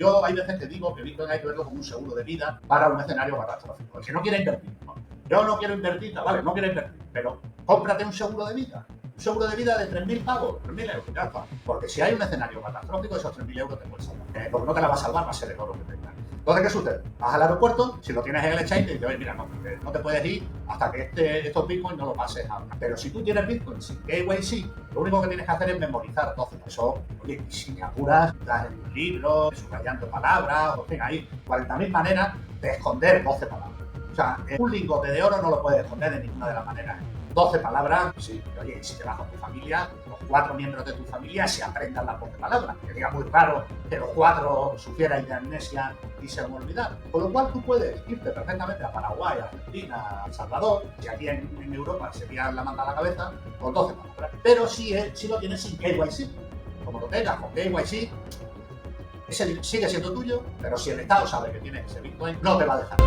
Yo hay veces que digo que Bitcoin hay que verlo como un seguro de vida para un escenario catastrófico. El que no quiere invertir, ¿no? Yo no quiero invertir, vale, no quiero invertir, pero cómprate un seguro de vida. Un seguro de vida de 3.000 pavos, 3.000 euros, ya está. Porque si hay un escenario catastrófico, esos 3.000 euros te pueden salvar. Porque no te la va a salvar, va a ser el oro que tengas. Entonces, ¿qué sucede? Vas al aeropuerto, si lo tienes en el exchange, te dice, oye, mira, no te puedes ir hasta que estos bitcoins no lo pases a una. Pero si tú tienes bitcoin sin KYC, lo único que tienes que hacer es memorizar 12. Eso, oye, y si te apuras, das en un libro, subrayando palabras, o en fin, hay 40.000 maneras de esconder 12 palabras. O sea, un lingote de oro no lo puedes esconder de ninguna de las maneras. 12 palabras, sí, oye, si te vas con tu familia, los 4 miembros de tu familia se aprendan las 12 palabras. Sería muy raro que los 4 sufrieran de amnesia y se han olvidado. Con lo cual tú puedes irte perfectamente a Paraguay, a Argentina, a El Salvador, y aquí en Europa se tiran la manta a la cabeza con 12 palabras. Pero si lo tienes sin KYC. Como lo tengas con KYC, ese sigue siendo tuyo, pero si el Estado sabe que tienes ese Bitcoin, no te va a dejar.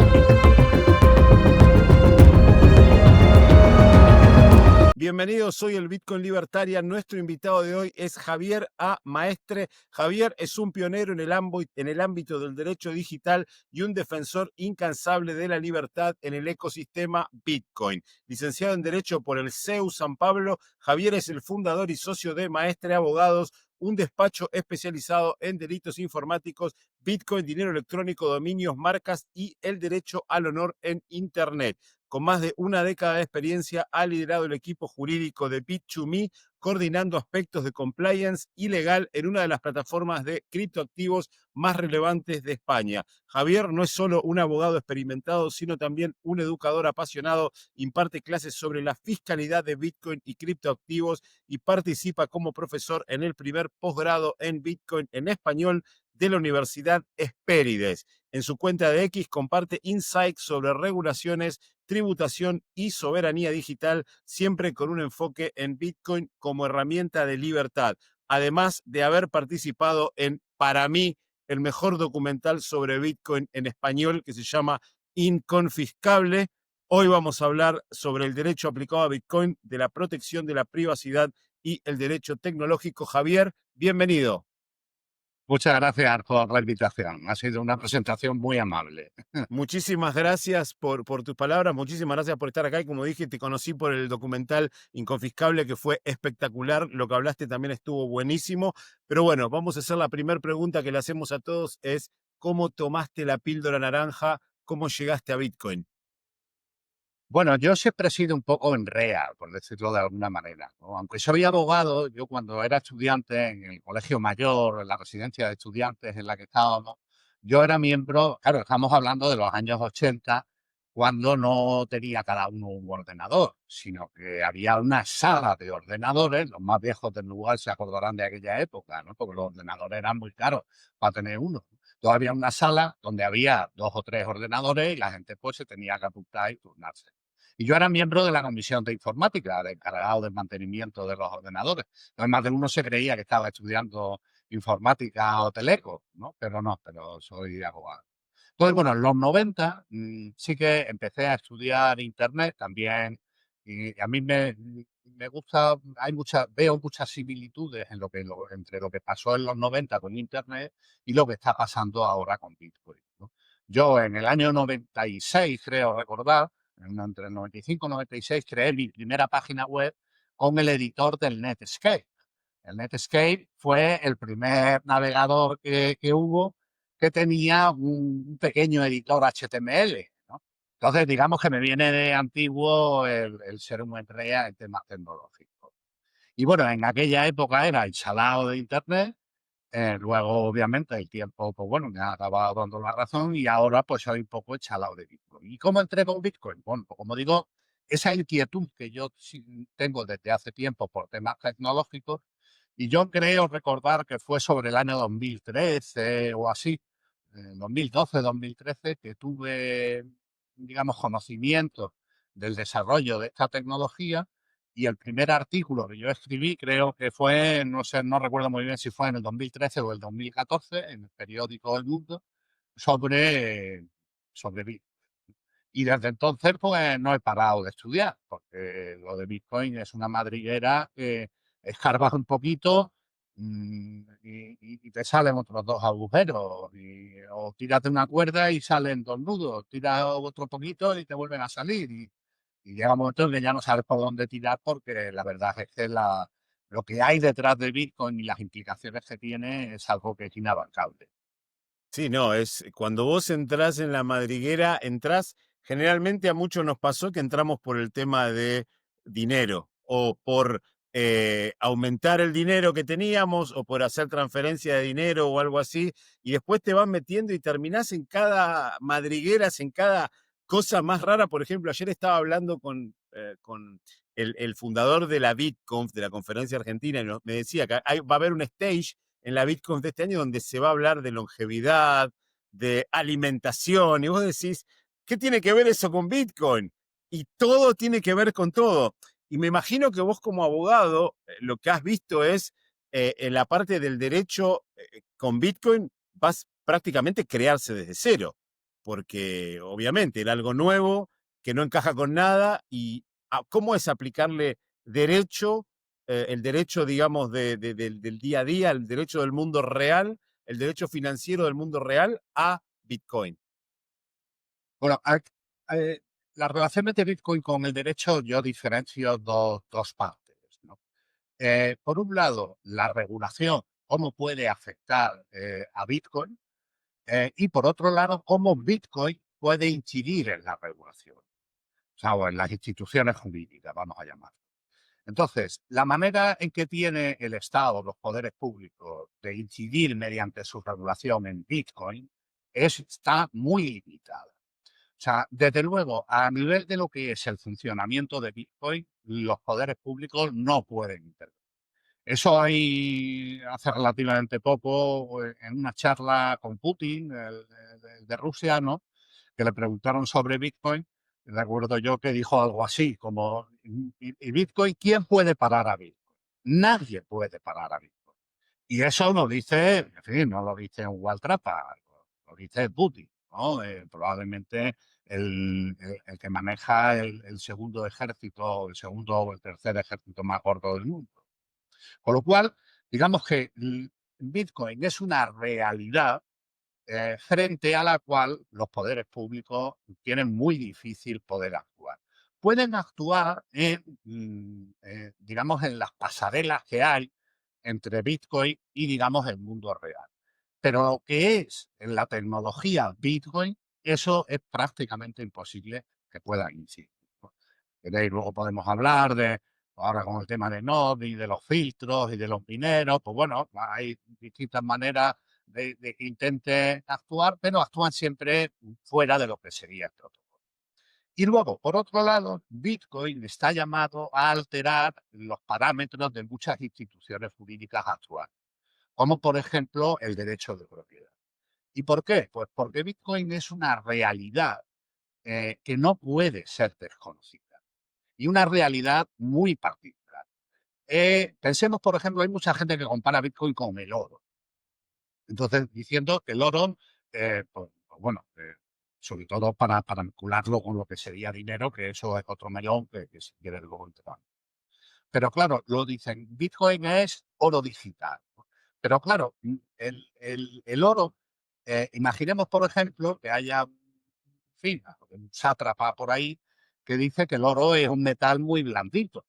Bienvenidos, soy el Bitcoin Libertarian. Nuestro invitado de hoy es Javier A. Maestre. Javier es un pionero en el ámbito del derecho digital y un defensor incansable de la libertad en el ecosistema Bitcoin. Licenciado en Derecho por el CEU San Pablo, Javier es el fundador y socio de Maestre Abogados, un despacho especializado en delitos informáticos, Bitcoin, dinero electrónico, dominios, marcas y el derecho al honor en Internet. Con más de una década de experiencia, ha liderado el equipo jurídico de Bit2Me, coordinando aspectos de compliance y legal en una de las plataformas de criptoactivos más relevantes de España. Javier no es solo un abogado experimentado, sino también un educador apasionado, imparte clases sobre la fiscalidad de Bitcoin y criptoactivos y participa como profesor en el primer posgrado en Bitcoin en español de la Universidad Hespérides. En su cuenta de X comparte insights sobre regulaciones, tributación y soberanía digital, siempre con un enfoque en Bitcoin como herramienta de libertad, además de haber participado en, para mí, el mejor documental sobre Bitcoin en español que se llama Inconfiscable. Hoy vamos a hablar sobre el derecho aplicado a Bitcoin, de la protección de la privacidad y el derecho tecnológico. Javier, bienvenido. Muchas gracias por la invitación. Ha sido una presentación muy amable. Muchísimas gracias por tus palabras, muchísimas gracias por estar acá. Y como dije, te conocí por el documental Inconfiscable, que fue espectacular. Lo que hablaste también estuvo buenísimo. Pero bueno, vamos a hacer la primera pregunta que le hacemos a todos, es ¿cómo tomaste la píldora naranja? ¿Cómo llegaste a Bitcoin? Bueno, yo siempre he sido un poco enrea, por decirlo de alguna manera, ¿no? Aunque soy abogado, yo cuando era estudiante en el colegio mayor, en la residencia de estudiantes en la que estábamos, yo era miembro, claro, estamos hablando de los años 80, cuando no tenía cada uno un ordenador, sino que había una sala de ordenadores, los más viejos del lugar se acordarán de aquella época, ¿no? Porque los ordenadores eran muy caros para tener uno. Entonces había una sala donde había 2 o 3 ordenadores y la gente pues se tenía que apuntar y turnarse. Y yo era miembro de la comisión de informática, de encargado del mantenimiento de los ordenadores. Entonces, más de uno se creía que estaba estudiando informática o teleco, ¿no? Pero soy abogado. Entonces, bueno, en los 90 sí que empecé a estudiar Internet también. Y a mí me gusta, veo muchas similitudes entre lo que pasó en los 90 con Internet y lo que está pasando ahora con Bitcoin, ¿no? Yo en el año 96, creo recordar, entre el 95 y 96, creé mi primera página web con el editor del Netscape. El Netscape fue el primer navegador que hubo que tenía un pequeño editor HTML, ¿no? Entonces, digamos que me viene de antiguo el ser un enrea en temas tecnológicos. Y bueno, en aquella época era el salado de Internet. Luego, obviamente, el tiempo, pues bueno, me ha acabado dando la razón y ahora pues soy un poco echalado de Bitcoin. ¿Y cómo entré con Bitcoin? Bueno, pues como digo, esa inquietud que yo tengo desde hace tiempo por temas tecnológicos, y yo creo recordar que fue sobre el año 2013 o así, 2012, 2013, que tuve, digamos, conocimiento del desarrollo de esta tecnología. Y el primer artículo que yo escribí, creo que fue, no sé, no recuerdo muy bien si fue en el 2013 o el 2014, en el periódico El Mundo, sobre Bitcoin. Y desde entonces, pues no he parado de estudiar, porque lo de Bitcoin es una madriguera que escarbas un poquito y te salen otros dos agujeros, o tiras de una cuerda y salen dos nudos, tiras otro poquito y te vuelven a salir, y llega un momento en que ya no sabes por dónde tirar, porque la verdad es que lo que hay detrás de Bitcoin y las implicaciones que tiene es algo que es inabarcable. Sí, no, es cuando vos entrás en la madriguera, entrás, generalmente a muchos nos pasó que entramos por el tema de dinero o por aumentar el dinero que teníamos o por hacer transferencia de dinero o algo así, y después te van metiendo y terminás en cada madrigueras, en cada cosa más rara. Por ejemplo, ayer estaba hablando con el fundador de la BitConf, de la conferencia argentina, y me decía que va a haber un stage en la Bitcoin de este año donde se va a hablar de longevidad, de alimentación, y vos decís, ¿qué tiene que ver eso con Bitcoin? Y todo tiene que ver con todo. Y me imagino que vos como abogado, lo que has visto es en la parte del derecho con Bitcoin, vas prácticamente a crearse desde cero, porque obviamente era algo nuevo, que no encaja con nada, y ¿cómo es aplicarle derecho, el derecho, digamos, del día a día, el derecho del mundo real, el derecho financiero del mundo real a Bitcoin? Bueno, eh, la relación de Bitcoin con el derecho yo diferencio dos partes, ¿no? Por un lado, la regulación, cómo puede afectar a Bitcoin, y por otro lado, cómo Bitcoin puede incidir en la regulación, o sea, o en las instituciones jurídicas, vamos a llamar. Entonces, la manera en que tiene el Estado, los poderes públicos, de incidir mediante su regulación en Bitcoin está muy limitada. O sea, desde luego, a nivel de lo que es el funcionamiento de Bitcoin, los poderes públicos no pueden intervenir. Eso hay hace relativamente poco, en una charla con Putin, de Rusia, ¿no? Que le preguntaron sobre Bitcoin. Recuerdo yo que dijo algo así, como, ¿y Bitcoin quién puede parar a Bitcoin? Nadie puede parar a Bitcoin. Y eso lo dice, en fin, no lo dice un Waltrapa, lo dice Putin, ¿no? Probablemente el que maneja el segundo ejército, el segundo o el tercer ejército más gordo del mundo. Con lo cual, digamos que Bitcoin es una realidad frente a la cual los poderes públicos tienen muy difícil poder actuar. Pueden actuar digamos, en las pasarelas que hay entre Bitcoin y, digamos, el mundo real. Pero lo que es en la tecnología Bitcoin, eso es prácticamente imposible que puedan incidir, ¿no? Luego podemos hablar de, ahora con el tema de Node y de los filtros y de los mineros, pues bueno, hay distintas maneras de que intenten actuar, pero actúan siempre fuera de lo que sería el protocolo. Y luego, por otro lado, Bitcoin está llamado a alterar los parámetros de muchas instituciones jurídicas actuales, como por ejemplo el derecho de propiedad. ¿Y por qué? Pues porque Bitcoin es una realidad que no puede ser desconocida y una realidad muy particular. Pensemos, por ejemplo, hay mucha gente que compara Bitcoin con el oro. Entonces, diciendo que el oro, pues bueno, sobre todo para vincularlo con lo que sería dinero, que eso es otro melón que si quieres luego entramos. Pero claro, lo dicen, Bitcoin es oro digital, ¿no? Pero claro, el oro, imaginemos, por ejemplo, que haya, en fin, un sátrapa por ahí que dice que el oro es un metal muy blandito,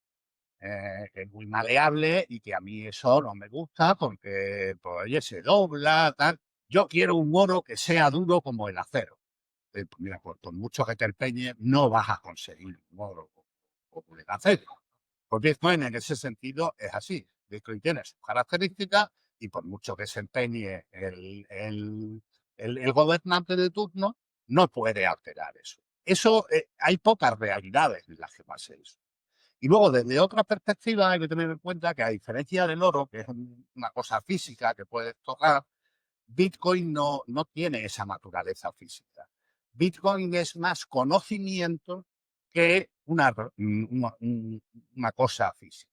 que es muy maleable y que a mí eso no me gusta porque, pues, oye, se dobla, tal. Yo quiero un oro que sea duro como el acero. Pues mira, por mucho que te empeñes, no vas a conseguir un oro como el acero. Pues Bitcoin en ese sentido es así. Bitcoin tiene sus características y por mucho que se empeñe el gobernante de turno, no puede alterar eso. Eso, hay pocas realidades en las que pase eso. Y luego, desde otra perspectiva, hay que tener en cuenta que, a diferencia del oro, que es una cosa física que puedes tocar, Bitcoin no tiene esa naturaleza física. Bitcoin es más conocimiento que una cosa física.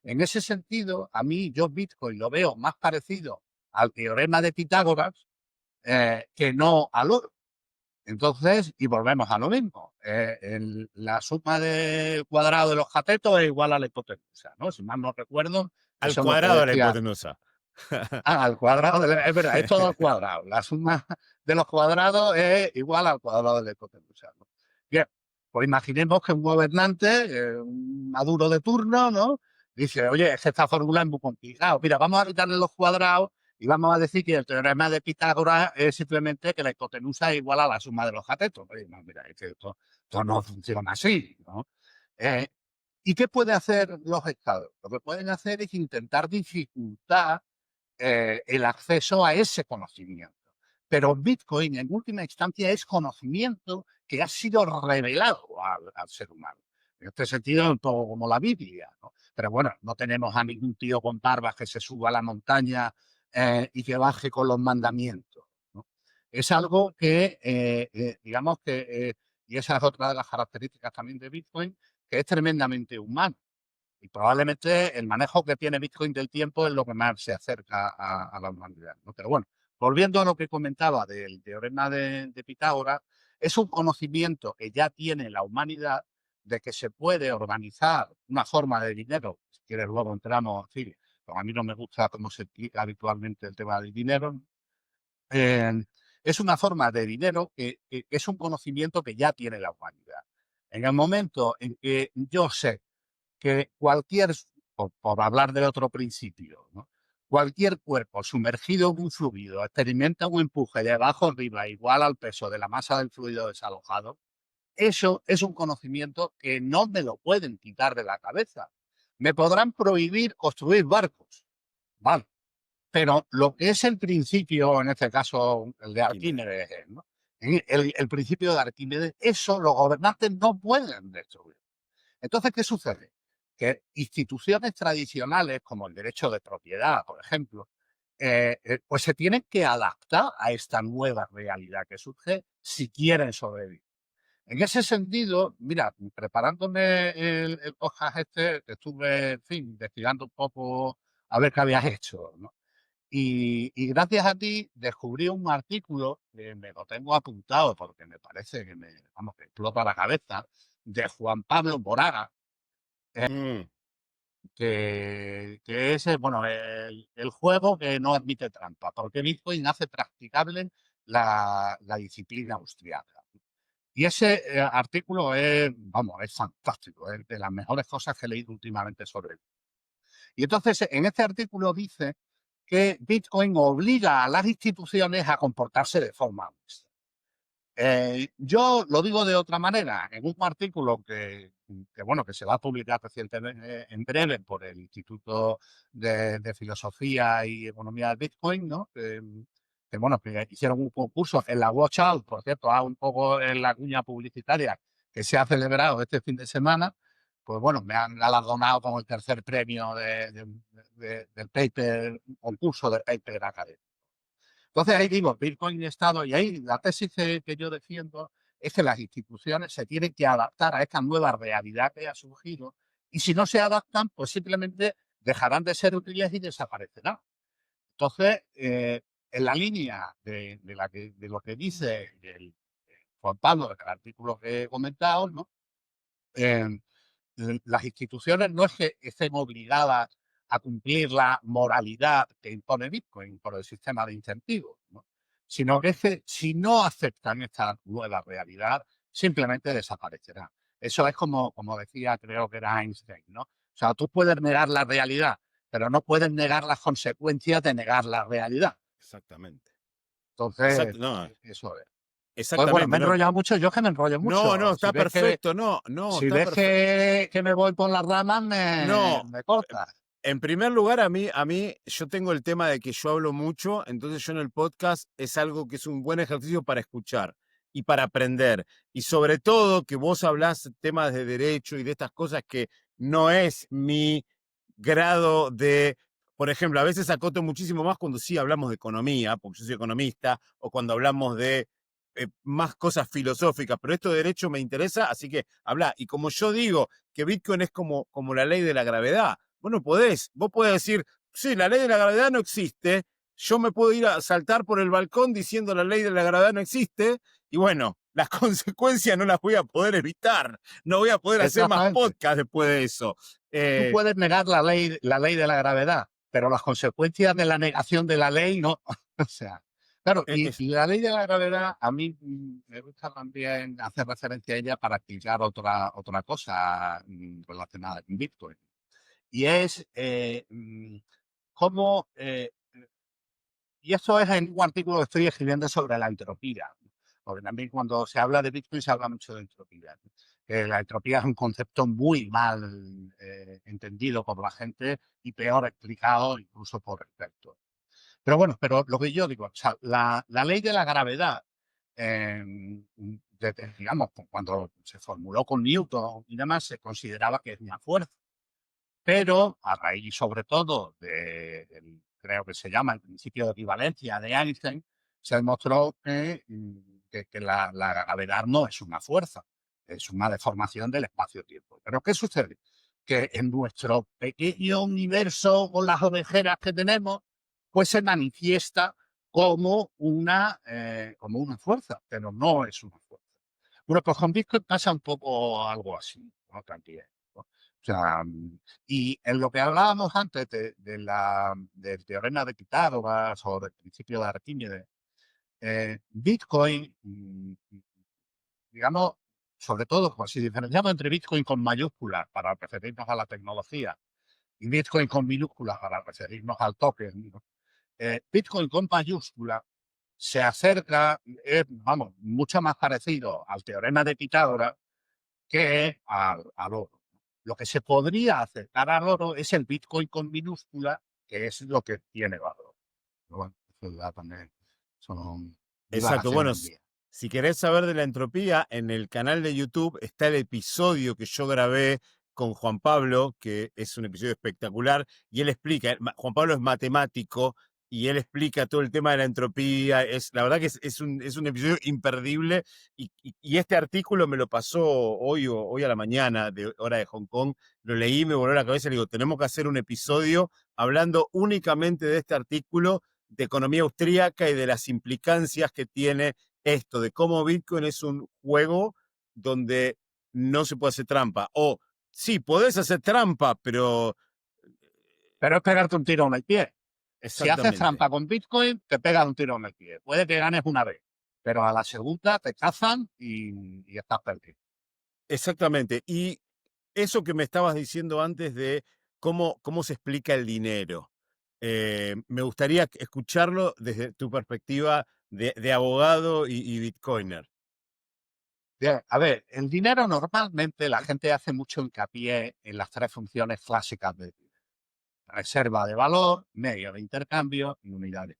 En ese sentido, a mí, yo Bitcoin lo veo más parecido al teorema de Pitágoras que no al oro. Entonces, y volvemos a lo mismo. La suma del cuadrado de los catetos es igual a la hipotenusa, ¿no? Si mal no recuerdo, Al eso es lo que cuadrado de la decía. hipotenusa. Al cuadrado, es verdad, es todo al cuadrado. La suma de los cuadrados es igual al cuadrado de la hipotenusa, ¿no? Bien, pues imaginemos que un gobernante, un Maduro de turno, ¿no? Dice, oye, es que esta fórmula es muy complicada. Mira, vamos a quitarle los cuadrados y vamos a decir que el teorema de Pitágoras es simplemente que la hipotenusa es igual a la suma de los catetos. Oye, no, mira, es que esto no funciona así, ¿no? Eh, ¿Y qué pueden hacer los estados? Lo que pueden hacer es intentar dificultar el acceso a ese conocimiento. Pero Bitcoin, en última instancia, es conocimiento que ha sido revelado al ser humano. En este sentido, un poco como la Biblia, ¿no? Pero bueno, no tenemos a ningún tío con barbas que se suba a la montaña y que baje con los mandamientos, ¿no? Es algo que, digamos que, y esa es otra de las características también de Bitcoin, que es tremendamente humano. Y probablemente el manejo que tiene Bitcoin del tiempo es lo que más se acerca a la humanidad, ¿no? Pero bueno, volviendo a lo que comentaba del teorema de Pitágoras, es un conocimiento que ya tiene la humanidad de que se puede organizar una forma de dinero. Si quieres, luego entramos, en fin, pero a mí no me gusta cómo se explica habitualmente el tema del dinero, ¿no? Es una forma de dinero que es un conocimiento que ya tiene la humanidad. En el momento en que yo sé que cualquier, por hablar del otro principio, ¿no? Cualquier cuerpo sumergido en un fluido experimenta un empuje de abajo arriba igual al peso de la masa del fluido desalojado, eso es un conocimiento que no me lo pueden quitar de la cabeza. Me podrán prohibir construir barcos, vale, pero lo que es el principio, en este caso el de Arquímedes, ¿no? El principio de Arquímedes, eso los gobernantes no pueden destruir. Entonces, ¿qué sucede? Que instituciones tradicionales como el derecho de propiedad, por ejemplo, pues se tienen que adaptar a esta nueva realidad que surge si quieren sobrevivir. En ese sentido, mira, preparándome el podcast este, estuve, en fin, investigando un poco a ver qué habías hecho, ¿no? Y gracias a ti descubrí un artículo que me lo tengo apuntado porque me parece que vamos, que explota la cabeza, de Juan Pablo Moraga, Mm, que es bueno, el juego que no admite trampa, porque Bitcoin hace practicable la disciplina austriaca. Y ese artículo es, vamos, es fantástico, es de las mejores cosas que he leído últimamente sobre él. Y entonces, en este artículo dice que Bitcoin obliga a las instituciones a comportarse de forma honesta. Yo lo digo de otra manera, en un artículo bueno, que se va a publicar recientemente, en breve, por el Instituto de Filosofía y Economía del Bitcoin, ¿no? Bueno, que hicieron un concurso en la Watch Out, por cierto, un poco en la cuña publicitaria que se ha celebrado este fin de semana. Pues bueno, me han galardonado con el tercer premio del paper, un concurso de paper académico. Entonces ahí digo, Bitcoin y Estado, y ahí la tesis que yo defiendo es que las instituciones se tienen que adaptar a esta nueva realidad que ha surgido, y si no se adaptan, pues simplemente dejarán de ser útiles y desaparecerán. Entonces, en la línea de lo que dice Juan Pablo, el artículo que he comentado, ¿no? Eh, las instituciones no es que estén obligadas a cumplir la moralidad que impone Bitcoin por el sistema de incentivos, ¿no? Sino que, es que si no aceptan esta nueva realidad, simplemente desaparecerá. Eso es como decía, creo que era Einstein, ¿no? O sea, tú puedes negar la realidad, pero no puedes negar las consecuencias de negar la realidad. exactamente. Entonces, No, eso es. Pues bueno, me he exactamente. No, enrollado mucho, yo es que me enrollo no, mucho. está perfecto. No, no, Si está ves perfecto. que me voy por las ramas, No, me cortas. en primer lugar, a mí, yo tengo el tema de que yo hablo mucho, entonces yo en el podcast es algo que es un buen ejercicio para escuchar y para aprender. Y sobre todo que vos hablás temas de derecho y de estas cosas que no es mi grado de, por ejemplo, a veces acoto muchísimo más cuando sí hablamos de economía, porque yo soy economista, o cuando hablamos de más cosas filosóficas, pero esto de derecho me interesa, así que habla. Y como yo digo que Bitcoin es como la ley de la gravedad, vos podés decir, sí, la ley de la gravedad no existe, yo me puedo ir a saltar por el balcón diciendo la ley de la gravedad no existe, y bueno, las consecuencias no las voy a poder evitar, no voy a poder hacer más Exactamente. podcast después de eso. Tú puedes negar la ley de la gravedad, pero las consecuencias de la negación de la ley no. O sea, claro, y la ley de la gravedad, a mí me gusta también hacer referencia a ella para explicar otra cosa relacionada con Bitcoin. Y es cómo, y eso es en un artículo que estoy escribiendo sobre la entropía, porque también cuando se habla de Bitcoin se habla mucho de entropía. Que la entropía es un concepto muy mal entendido por la gente y peor explicado incluso por expertos. Pero bueno, pero lo que yo digo, o sea, la ley de la gravedad, digamos, cuando se formuló con Newton y demás, se consideraba que es una fuerza. Pero a raíz, sobre todo, creo que se llama el principio de equivalencia de Einstein, se demostró que la gravedad no es una fuerza, es una deformación del espacio-tiempo. Pero ¿qué sucede? Que en nuestro pequeño universo, con las ovejeras que tenemos, pues se manifiesta como una fuerza, pero no es una fuerza. Bueno, pues con Bitcoin pasa un poco algo así, ¿no? También, ¿no? O sea, y en lo que hablábamos antes del teorema de Pitágoras o del principio de Arquímedes, Bitcoin, digamos, sobre todo, pues, si diferenciamos entre Bitcoin con mayúsculas para referirnos a la tecnología y Bitcoin con minúsculas para referirnos al token, ¿no? Bitcoin con mayúscula se acerca, vamos, mucho más parecido al teorema de Pitágoras que al oro. Lo que se podría acercar al oro es el Bitcoin con minúscula, que es lo que tiene valor. Pero bueno, eso ya también son Exacto. Bueno, divagaciones mías. si querés saber de la entropía, en el canal de YouTube está el episodio que yo grabé con Juan Pablo, que es un episodio espectacular, y él explica, Juan Pablo es matemático, y él explica todo el tema de la entropía. La verdad que es un episodio imperdible, y este artículo me lo pasó hoy a la mañana, de hora de Hong Kong, lo leí, me voló la cabeza, y le digo, tenemos que hacer un episodio hablando únicamente de este artículo de economía austríaca y de las implicancias que tiene esto, de cómo Bitcoin es un juego donde no se puede hacer trampa. O sí, podés hacer trampa, pero... Pero es pegarte un tiro en el pie. Si haces Exactamente. trampa con Bitcoin, te pegas un tiro en el pie. Puede que ganes una vez, pero a la segunda te cazan y estás perdido. Exactamente. Y eso que me estabas diciendo antes de cómo se explica el dinero. Me gustaría escucharlo desde tu perspectiva de abogado y bitcoiner. Bien, a ver, el dinero normalmente la gente hace mucho hincapié en las tres funciones clásicas de reserva de valor, medio de intercambio y unidades.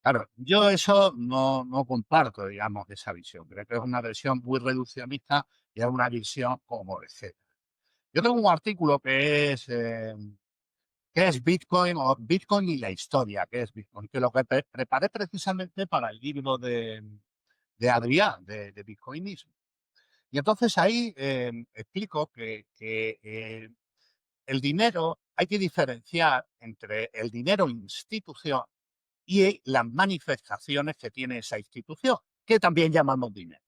Claro, yo eso no comparto, digamos, esa visión. Creo que es una visión muy reduccionista y es una visión como de Z. Yo tengo un artículo que es ¿qué es Bitcoin o Bitcoin y la historia? ¿Qué es Bitcoin? Que lo que preparé precisamente para el libro de Adrián, de Bitcoinismo. Y entonces ahí explico que el dinero, hay que diferenciar entre el dinero institución y las manifestaciones que tiene esa institución, que también llamamos dinero.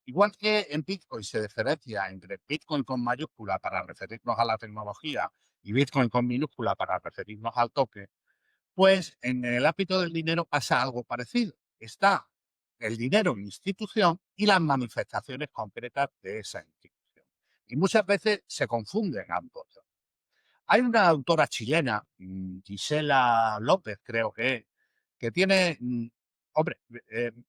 Igual que en Bitcoin se diferencia entre Bitcoin con mayúscula para referirnos a la tecnología y Bitcoin con minúscula para referirnos al toque, pues en el ámbito del dinero pasa algo parecido. Está el dinero en institución y las manifestaciones concretas de esa institución. Y muchas veces se confunden ambos. Hay una autora chilena, Gisela López, creo que tiene, hombre,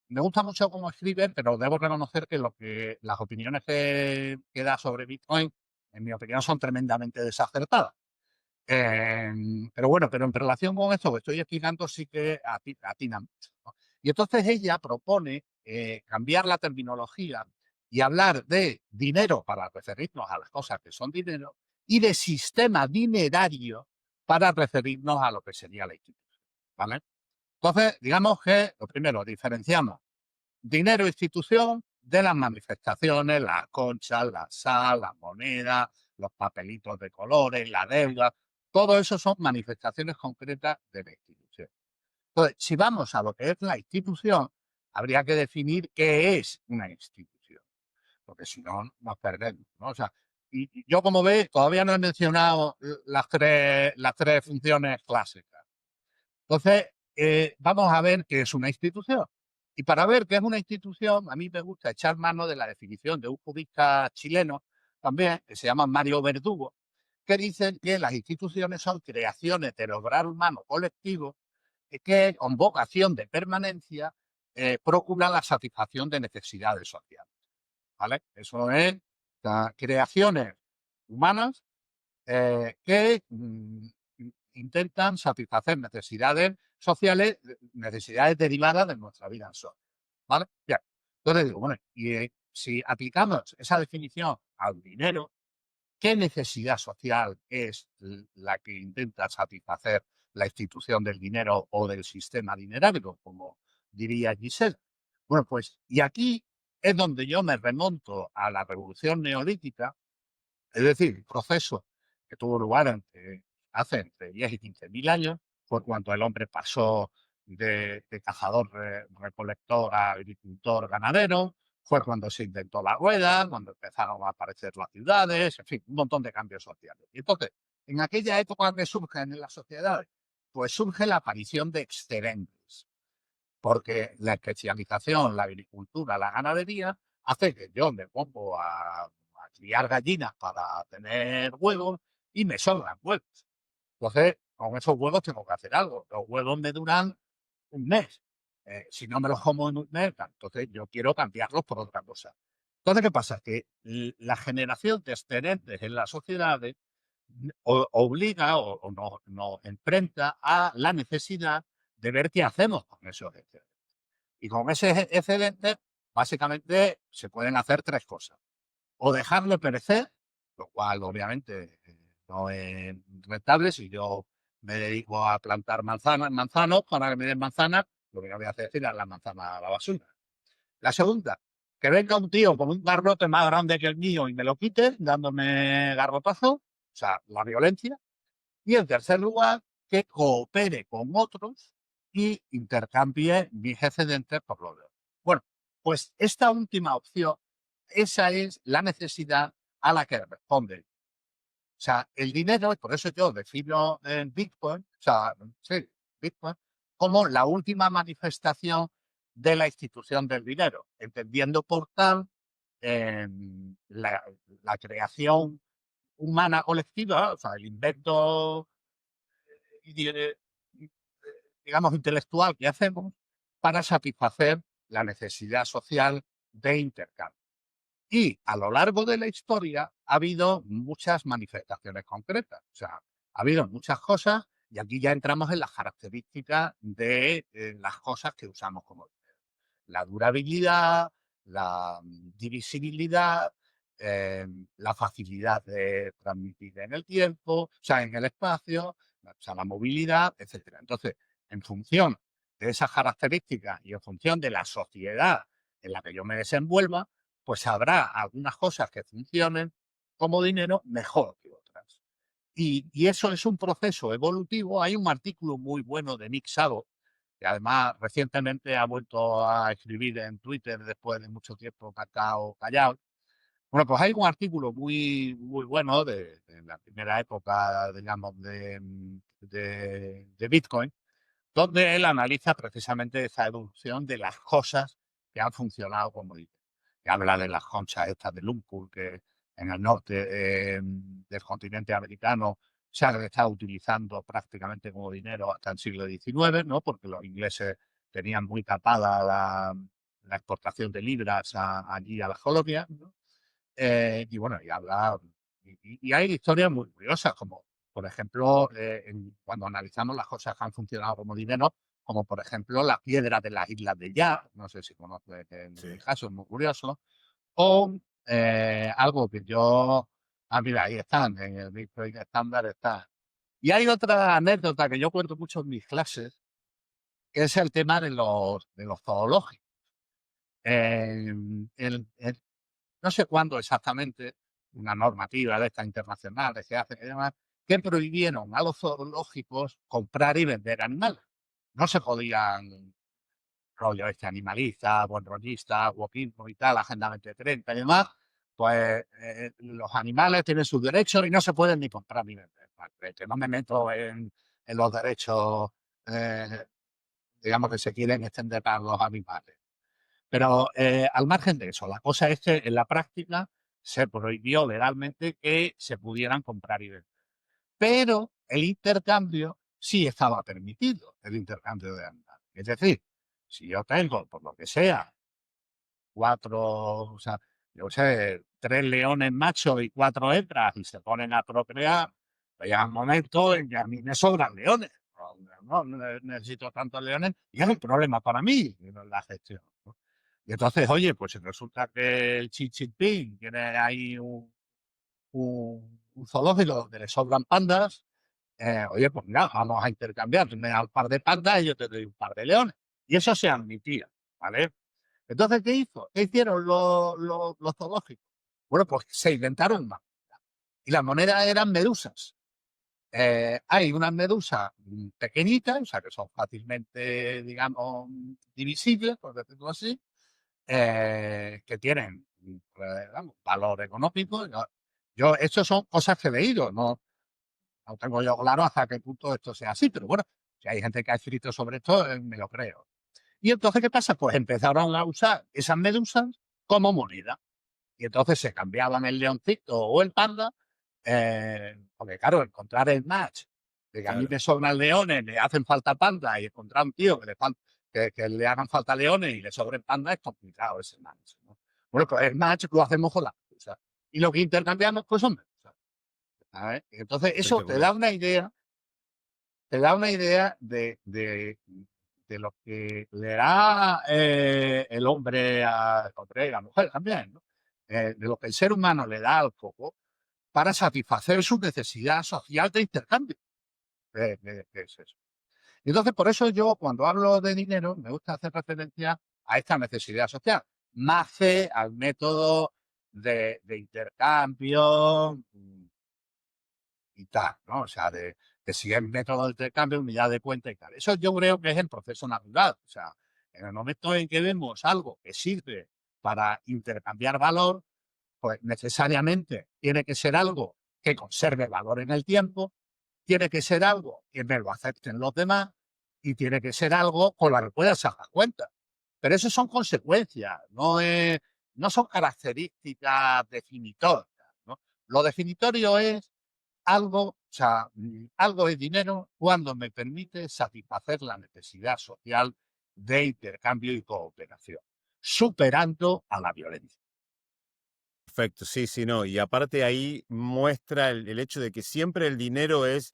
me gusta mucho cómo escribe, pero debo reconocer que las opiniones que da sobre Bitcoin, en mi opinión, son tremendamente desacertadas. Pero bueno, pero en relación con esto que estoy explicando, sí que atina mucho, ¿no? Y entonces ella propone cambiar la terminología y hablar de dinero para referirnos a las cosas que son dinero y de sistema dinerario para referirnos a lo que sería la institución, ¿vale? Entonces, digamos que, lo primero, diferenciamos dinero e institución de las manifestaciones, las conchas, la sal, la moneda, los papelitos de colores, la deuda, todo eso son manifestaciones concretas de la institución. Entonces, si vamos a lo que es la institución, habría que definir qué es una institución, porque si no, nos perdemos, ¿no? O sea, y yo, como veis, todavía no he mencionado las tres funciones clásicas. Entonces, vamos a ver qué es una institución. Y para ver qué es una institución, a mí me gusta echar mano de la definición de un jurista chileno también, que se llama Mario Verdugo, que dicen que las instituciones son creaciones del obrar humano colectivo que con vocación de permanencia procuran la satisfacción de necesidades sociales. ¿Vale? Eso es creaciones humanas que intentan satisfacer necesidades sociales, necesidades derivadas de nuestra vida social. ¿Vale? Bien. Entonces digo, bueno, y si aplicamos esa definición al dinero, ¿qué necesidad social es la que intenta satisfacer la institución del dinero o del sistema dinerario, como diría Giselle? Bueno, pues, y aquí es donde yo me remonto a la revolución neolítica, es decir, un proceso que tuvo lugar hace entre 10 y 15.000 años, fue cuando el hombre pasó de cazador recolector a agricultor ganadero, fue cuando se inventó la rueda, cuando empezaron a aparecer las ciudades, en fin, un montón de cambios sociales. Y entonces, en aquella época que surgen en las sociedades, pues surge la aparición de excedentes, porque la especialización, la agricultura, la ganadería, hace que yo me pongo a criar gallinas para tener huevos y me sobran huevos. Entonces, con esos huevos tengo que hacer algo. Los huevos me duran un mes. Si no me los como en un mes, entonces yo quiero cambiarlos por otra cosa. Entonces, ¿qué pasa? Que la generación de excedentes en las sociedades obliga o nos enfrenta a la necesidad de ver qué hacemos con esos excedentes. Y con ese excedente, básicamente, se pueden hacer tres cosas. O dejarlo perecer, lo cual obviamente no es rentable. Si yo me dedico a plantar manzanos para que me den manzanas, lo que voy a hacer es tirar las manzanas a la basura. La segunda, que venga un tío con un garrote más grande que el mío y me lo quite, dándome garrotazo, o sea, la violencia. Y en tercer lugar, que coopere con otros y intercambie mis excedentes por los de otros. Bueno, pues esta última opción, esa es la necesidad a la que responde. O sea, el dinero, y por eso yo defino el Bitcoin, o sea, sí, Bitcoin, como la última manifestación de la institución del dinero, entendiendo por tal la creación humana colectiva, o sea, el invento digamos, intelectual que hacemos para satisfacer la necesidad social de intercambio. Y a lo largo de la historia ha habido muchas manifestaciones concretas, o sea, ha habido muchas cosas y aquí ya entramos en las características de las cosas que usamos como dinero. La durabilidad, la divisibilidad, la facilidad de transmitir en el tiempo, o sea, en el espacio, o sea, la movilidad, etcétera. Entonces, en función de esas características y en función de la sociedad en la que yo me desenvuelva, pues habrá algunas cosas que funcionen como dinero mejor que otras. Y eso es un proceso evolutivo. Hay un artículo muy bueno de Nick Szabo, que además recientemente ha vuelto a escribir en Twitter después de mucho tiempo callado. Bueno, pues hay un artículo muy bueno de la primera época, digamos, de Bitcoin, donde él analiza precisamente esa evolución de las cosas que han funcionado como dinero. Y habla de las conchas estas de lumpur que en el norte del continente americano se han estado utilizando prácticamente como dinero hasta el siglo XIX, ¿no? Porque los ingleses tenían muy tapada la exportación de libras allí a las colonias, ¿no? Y bueno, y hay historias muy curiosas, como por ejemplo, cuando analizamos las cosas que han funcionado como dinero, como por ejemplo la piedra de las Islas de Ya, no sé si conoces, en mi caso es muy curioso, o algo que mira, ahí están, en el Bitcoin estándar está. Y hay otra anécdota que yo cuento mucho en mis clases, que es el tema de los zoológicos. Eh, no sé cuándo exactamente, una normativa de estas internacionales que hacen y demás, que prohibieron a los zoológicos comprar y vender animales. No se podían, rollo animalista, buen rollista, wokismo y tal, Agenda 2030 y demás, pues los animales tienen sus derechos y no se pueden ni comprar ni vender. Vale, que no me meto en los derechos, eh, digamos, que se quieren extender a los animales. Pero al margen de eso, la cosa es que en la práctica se prohibió legalmente que se pudieran comprar y vender. Pero el intercambio sí estaba permitido, el intercambio de animales. Es decir, si yo tengo, por lo que sea, o sea, yo sé, 3 leones machos y 4 hembras y se ponen a procrear, pues llega un momento en que a mí me sobran leones. No necesito tantos leones y es un problema para mí la gestión, ¿no? Y entonces, oye, pues si resulta que el Xi Jinping tiene ahí un zoológico donde le sobran pandas, oye, pues mira, vamos a intercambiar, tú me das un par de pandas y yo te doy un par de leones. Y eso se admitía, ¿vale? Entonces, ¿qué hizo? ¿Qué hicieron los zoológicos? Bueno, pues se inventaron una moneda. Y las monedas eran medusas. Hay unas medusas pequeñitas, o sea, que son fácilmente, digamos, divisibles, por decirlo así, que tienen vamos, valor económico. Esto son cosas que he leído, no tengo yo claro hasta qué punto esto sea así, pero bueno, si hay gente que ha escrito sobre esto, me lo creo. Y entonces, ¿qué pasa? Pues empezaron a usar esas medusas como moneda. Y entonces se cambiaban el leoncito o el panda, porque claro, encontrar el match, de que a mí Claro. me sobran leones, le hacen falta pandas, y encontrar un tío que le hagan falta leones y le sobren pandas es complicado ese match, ¿no? Bueno, pues el match lo hacemos con las medusas. Y lo que intercambiamos, pues son medusas, ¿sabes? Y entonces eso Espectacular. te da una idea de lo que le da el hombre al hombre y la mujer también, ¿no? De lo que el ser humano le da al coco para satisfacer su necesidad social de intercambio. ¿Qué es eso? Y entonces, por eso yo, cuando hablo de dinero, me gusta hacer referencia a esta necesidad social, más que al método de intercambio y tal, ¿no? O sea, de si es método de intercambio, unidad de cuenta y tal. Eso yo creo que es el proceso natural. O sea, en el momento en que vemos algo que sirve para intercambiar valor, pues necesariamente tiene que ser algo que conserve valor en el tiempo, tiene que ser algo que me lo acepten los demás y tiene que ser algo con lo que pueda sacar cuenta. Pero eso son consecuencias, no son características definitorias, ¿no? Lo definitorio es algo, o sea, algo de dinero cuando me permite satisfacer la necesidad social de intercambio y cooperación, superando a la violencia. Perfecto, sí, sí, no. Y aparte ahí muestra el hecho de que siempre el dinero es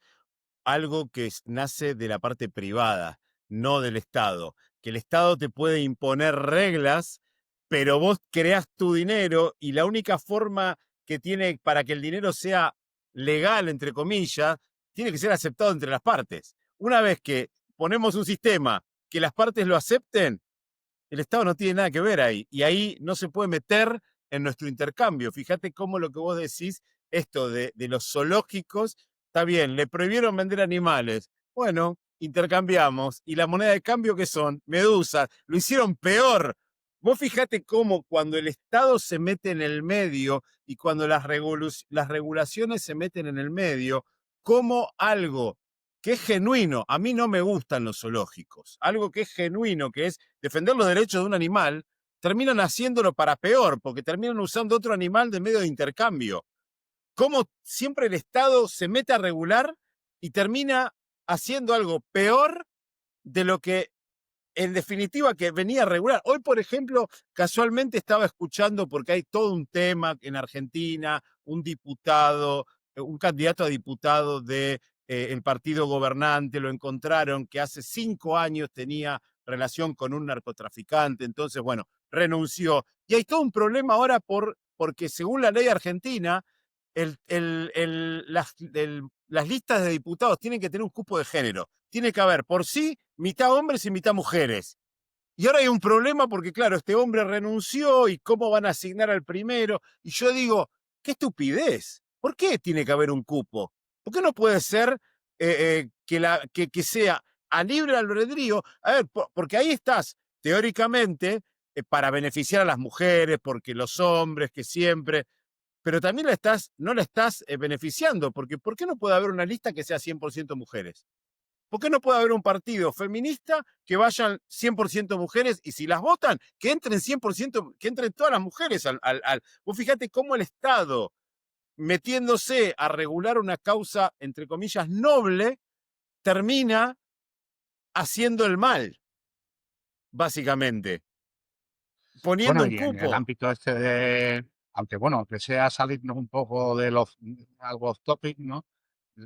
algo que nace de la parte privada, no del Estado. Que el Estado te puede imponer reglas, pero vos creás tu dinero y la única forma que tiene para que el dinero sea legal, entre comillas, tiene que ser aceptado entre las partes. Una vez que ponemos un sistema que las partes lo acepten, el Estado no tiene nada que ver ahí. Y ahí no se puede meter en nuestro intercambio. Fíjate cómo lo que vos decís, esto de los zoológicos, está bien, le prohibieron vender animales. Bueno, intercambiamos. ¿Y la moneda de cambio qué son? Medusas. Lo hicieron peor. Vos fíjate cómo cuando el Estado se mete en el medio y cuando las regulaciones se meten en el medio, como algo que es genuino, a mí no me gustan los zoológicos, algo que es genuino, que es defender los derechos de un animal, terminan haciéndolo para peor, porque terminan usando otro animal de medio de intercambio. Como siempre el Estado se mete a regular y termina haciendo algo peor de lo que en definitiva que venía a regular. Hoy, por ejemplo, casualmente estaba escuchando, porque hay todo un tema en Argentina, un diputado, un candidato a diputado de el partido gobernante, lo encontraron que hace 5 años tenía relación con un narcotraficante, entonces, bueno, renunció. Y hay todo un problema ahora porque según la ley argentina, las listas de diputados tienen que tener un cupo de género. Tiene que haber por sí mitad hombres y mitad mujeres. Y ahora hay un problema porque, claro, este hombre renunció y cómo van a asignar al primero. Y yo digo, qué estupidez. ¿Por qué tiene que haber un cupo? ¿Por qué no puede ser que sea a libre albedrío? A ver, porque ahí estás, teóricamente, para beneficiar a las mujeres, porque los hombres que siempre, pero también no la estás beneficiando, porque ¿por qué no puede haber una lista que sea 100% mujeres? ¿Por qué no puede haber un partido feminista que vayan 100% mujeres y si las votan, que entren 100%, que entren todas las mujeres Vos fíjate cómo el Estado, metiéndose a regular una causa, entre comillas, noble, termina haciendo el mal, básicamente, poniendo Bueno, un y en el cupo. ámbito este de, aunque bueno, aunque sea salirnos un poco de los algo off topic, ¿no?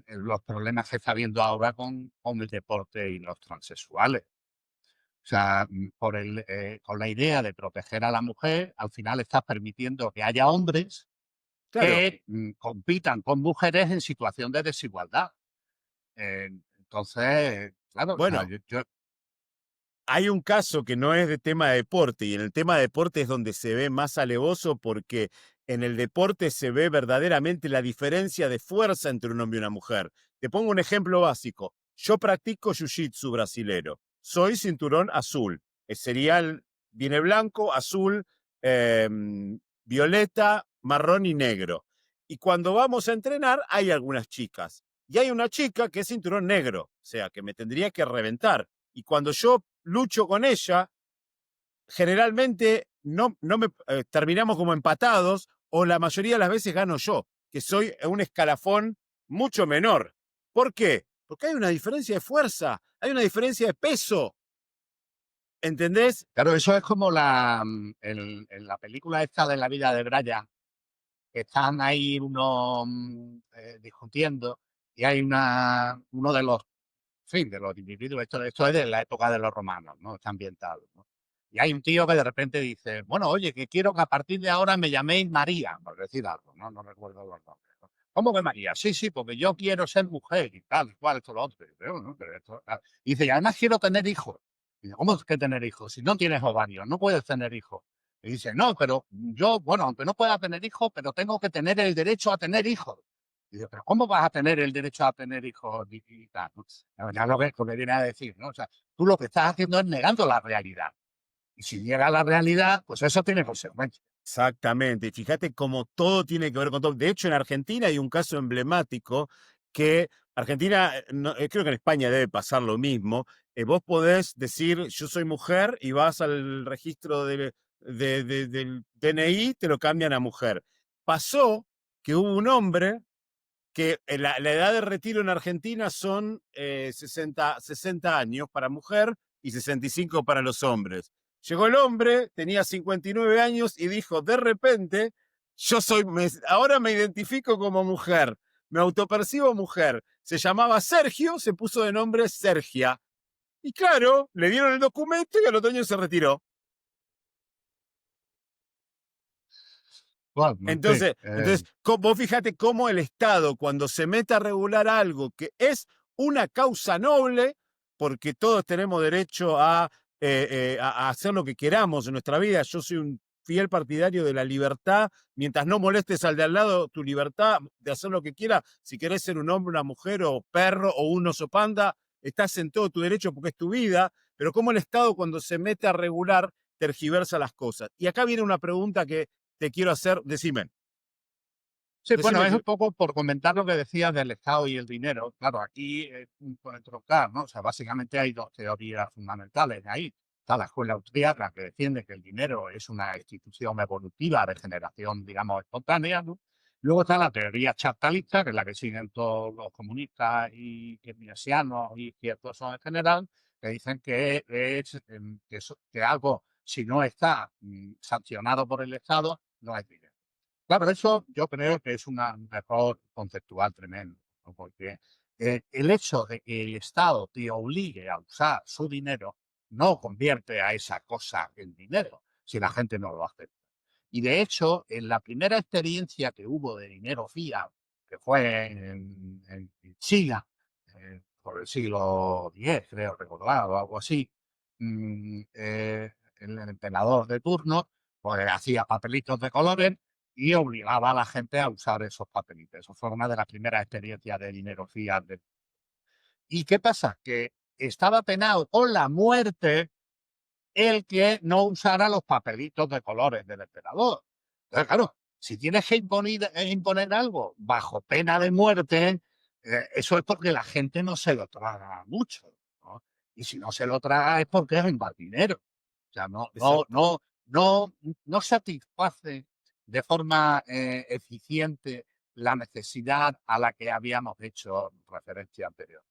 Los problemas que está habiendo ahora con el deporte y los transexuales. O sea, con la idea de proteger a la mujer, al final estás permitiendo que haya hombres Claro. que compitan con mujeres en situación de desigualdad. Entonces, claro, o sea, Bueno, yo hay un caso que no es de tema de deporte, y en el tema de deporte es donde se ve más alevoso porque en el deporte se ve verdaderamente la diferencia de fuerza entre un hombre y una mujer. Te pongo un ejemplo básico. Yo practico jiu-jitsu brasilero. Soy cinturón azul. Viene blanco, azul, violeta, marrón y negro. Y cuando vamos a entrenar hay algunas chicas. Y hay una chica que es cinturón negro, o sea, que me tendría que reventar. Y cuando yo lucho con ella, generalmente no me terminamos como empatados o la mayoría de las veces gano yo, que soy un escalafón mucho menor. ¿Por qué? Porque hay una diferencia de fuerza, hay una diferencia de peso, ¿entendés? claro, eso es como en la película esta de La vida de Brian, que están ahí unos discutiendo y hay uno de los, en fin, de los individuos, esto es de la época de los romanos, ¿no? Está ambientado, ¿no? Y hay un tío que de repente dice, bueno, oye, que quiero que a partir de ahora me llaméis María, por decir algo, ¿no? No recuerdo los nombres, ¿no? ¿Cómo que María? Sí, sí, porque yo quiero ser mujer y tal, cual, esto, lo otro. Y dice, "Bueno, pero esto, tal". Y dice, y además quiero tener hijos. Y dice, ¿cómo es que tener hijos? Si no tienes ovarios, no puedes tener hijos. Y dice, no, pero yo, bueno, aunque no pueda tener hijos, pero tengo que tener el derecho a tener hijos. Y dice, pero ¿cómo vas a tener el derecho a tener hijos y tal? ¿No? La verdad, lo que viene a decir, ¿no? O sea, tú lo que estás haciendo es negando la realidad. Y si niega la realidad, pues eso tiene consecuencias. Exactamente. Y fíjate cómo todo tiene que ver con todo. De hecho, en Argentina hay un caso emblemático que Argentina, creo que en España debe pasar lo mismo. Vos podés decir, yo soy mujer y vas al registro del DNI, te lo cambian a mujer. Pasó que hubo un hombre que la edad de retiro en Argentina son 60 años para mujer y 65 para los hombres. Llegó el hombre, tenía 59 años y dijo, de repente, ahora me identifico como mujer, me autopercibo mujer. Se llamaba Sergio, se puso de nombre Sergia. Y claro, le dieron el documento y al otro año se retiró. Bueno, en fin, Entonces, vos fíjate cómo el Estado, cuando se mete a regular algo que es una causa noble, porque todos tenemos derecho a hacer lo que queramos en nuestra vida. Yo soy un fiel partidario de la libertad, mientras no molestes al de al lado, tu libertad de hacer lo que quieras. Si querés ser un hombre, una mujer, o perro, o un oso panda, estás en todo tu derecho porque es tu vida. Pero cómo el Estado, cuando se mete a regular, tergiversa las cosas. Y acá viene una pregunta que te quiero hacer, sí, bueno, decime es un que, poco por comentar lo que decías del Estado y el dinero. Claro, aquí puede trocar, ¿no? O sea, básicamente hay dos teorías fundamentales ahí. Está la escuela austríaca que defiende que el dinero es una institución evolutiva de generación, digamos, espontánea, ¿no? Luego está la teoría chartalista, que es la que siguen todos los comunistas y keynesianos y ciertos en general, que dicen que que algo, si no está sancionado por el Estado, no es dinero. Claro, eso yo creo que es un error conceptual tremendo, ¿no? Porque el hecho de que el Estado te obligue a usar su dinero no convierte a esa cosa en dinero, si la gente no lo hace. Y de hecho, en la primera experiencia que hubo de dinero fiat, que fue en China, por el siglo X, creo recordar, o algo así, el emperador de turno pues hacía papelitos de colores y obligaba a la gente a usar esos papelitos. Eso fue una de las primeras experiencias de dinero fiat. ¿Y qué pasa? Que estaba penado con la muerte el que no usara los papelitos de colores del emperador. Entonces, claro, si tienes que imponer algo bajo pena de muerte, eso es porque la gente no se lo traga mucho, ¿no? Y si no se lo traga es porque es un dinero. O sea, Exacto. no satisface de forma eficiente la necesidad a la que habíamos hecho referencia anteriormente.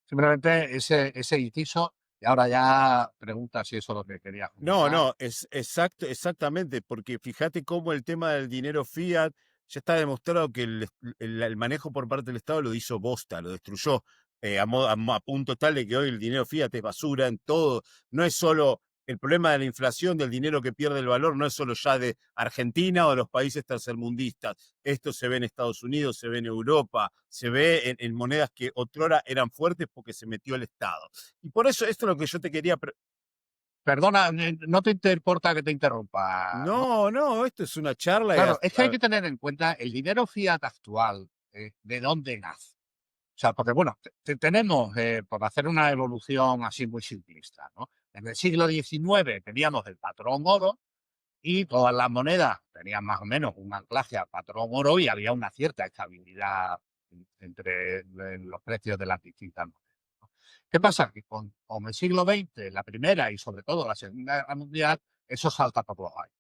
Simplemente ese inciso, y ahora ya pregunta si eso es lo que quería No, comentar. no, es exactamente, porque fíjate cómo el tema del dinero fiat ya está demostrado que el manejo por parte del Estado lo hizo bosta, lo destruyó a punto tal de que hoy el dinero fiat es basura en todo. No es solo el problema de la inflación, del dinero que pierde el valor, no es solo ya de Argentina o de los países tercermundistas. Esto se ve en Estados Unidos, se ve en Europa, se ve en monedas que otrora eran fuertes porque se metió el Estado. Y por eso esto es lo que yo te quería Perdona, no te importa que te interrumpa, ¿no? No, no, esto es una charla y Claro, es que hay que tener en cuenta el dinero fiat actual, de dónde nace. O sea, porque bueno, tenemos, por hacer una evolución así muy simplista, ¿no? En el siglo XIX teníamos el patrón oro y todas las monedas tenían más o menos un anclaje al patrón oro y había una cierta estabilidad entre los precios de las distintas monedas, ¿no? ¿Qué pasa? Que con el siglo XX, la Primera y sobre todo la Segunda Guerra Mundial, eso salta por los aires.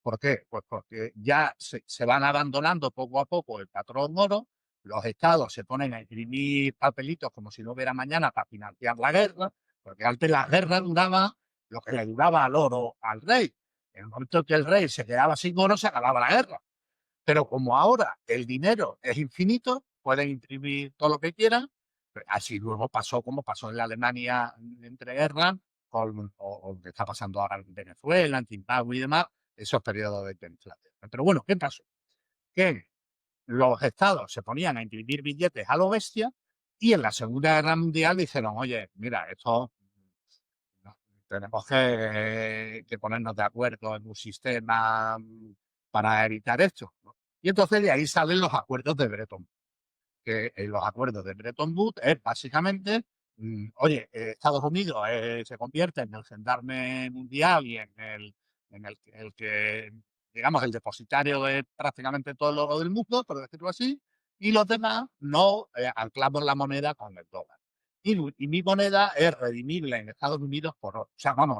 ¿Por qué? Pues porque ya se van abandonando poco a poco el patrón oro, los estados se ponen a imprimir papelitos como si no hubiera mañana para financiar la guerra, porque antes la guerra duraba lo que le duraba al oro al rey. En el momento que el rey se quedaba sin oro, se acababa la guerra. Pero como ahora el dinero es infinito, pueden imprimir todo lo que quieran. Pues así luego pasó como pasó en la Alemania entre guerras, o lo que está pasando ahora en Venezuela, en Zimbabue y demás, esos periodos de hiperinflación. Pero bueno, ¿qué pasó? Que los estados se ponían a imprimir billetes a lo bestia y en la Segunda Guerra Mundial dijeron, oye, mira, esto no, tenemos que ponernos de acuerdo en un sistema para evitar esto, ¿no? Y entonces de ahí salen los acuerdos de Bretton Woods, que los acuerdos de Bretton Woods es básicamente, oye, Estados Unidos se convierte en el gendarme mundial y el que, digamos, el depositario de prácticamente todo el oro del mundo, por decirlo así, y los demás no anclamos la moneda con el dólar. Y mi moneda es redimible en Estados Unidos por oro. O sea, vamos,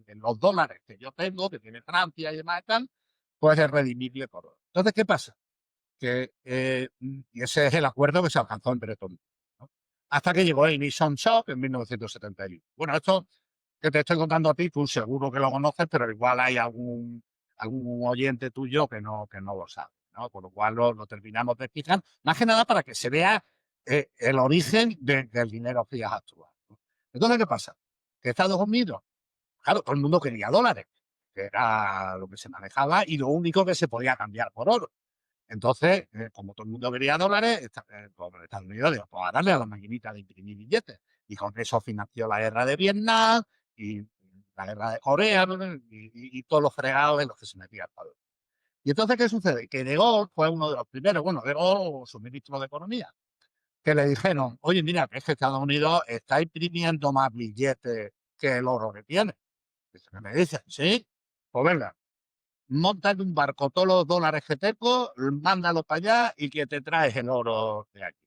los dólares que yo tengo, que tiene Francia y demás y tal, pues es redimible por oro. Entonces, ¿qué pasa? Y ese es el acuerdo que se alcanzó en Bretton Woods, ¿no? Hasta que llegó el Nixon Shock en 1971. Bueno, esto que te estoy contando a ti, tú seguro que lo conoces, pero igual hay algún oyente tuyo que no lo sabe, ¿no? Por lo cual lo terminamos de explicar, más que nada para que se vea el origen del dinero fiat actual, ¿no? Entonces, ¿qué pasa? Que Estados Unidos, claro, todo el mundo quería dólares, que era lo que se manejaba y lo único que se podía cambiar por oro. Entonces, como todo el mundo quería dólares, pues Estados Unidos dijo, pues a darle a la maquinita de imprimir billetes. Y con eso financió la guerra de Vietnam y la guerra de Corea, ¿no? Y todos los fregados en los que se metía Estados Unidos. Y entonces, ¿qué sucede? Que De Gaulle fue uno de los primeros, bueno, De Gaulle, su ministro de Economía, que le dijeron, oye, mira, que es que Estados Unidos está imprimiendo más billetes que el oro que tiene. Dice, ¿qué me dicen? Sí, pues venga, monta un barco todos los dólares que tengo, mándalo para allá y que te traes el oro de aquí.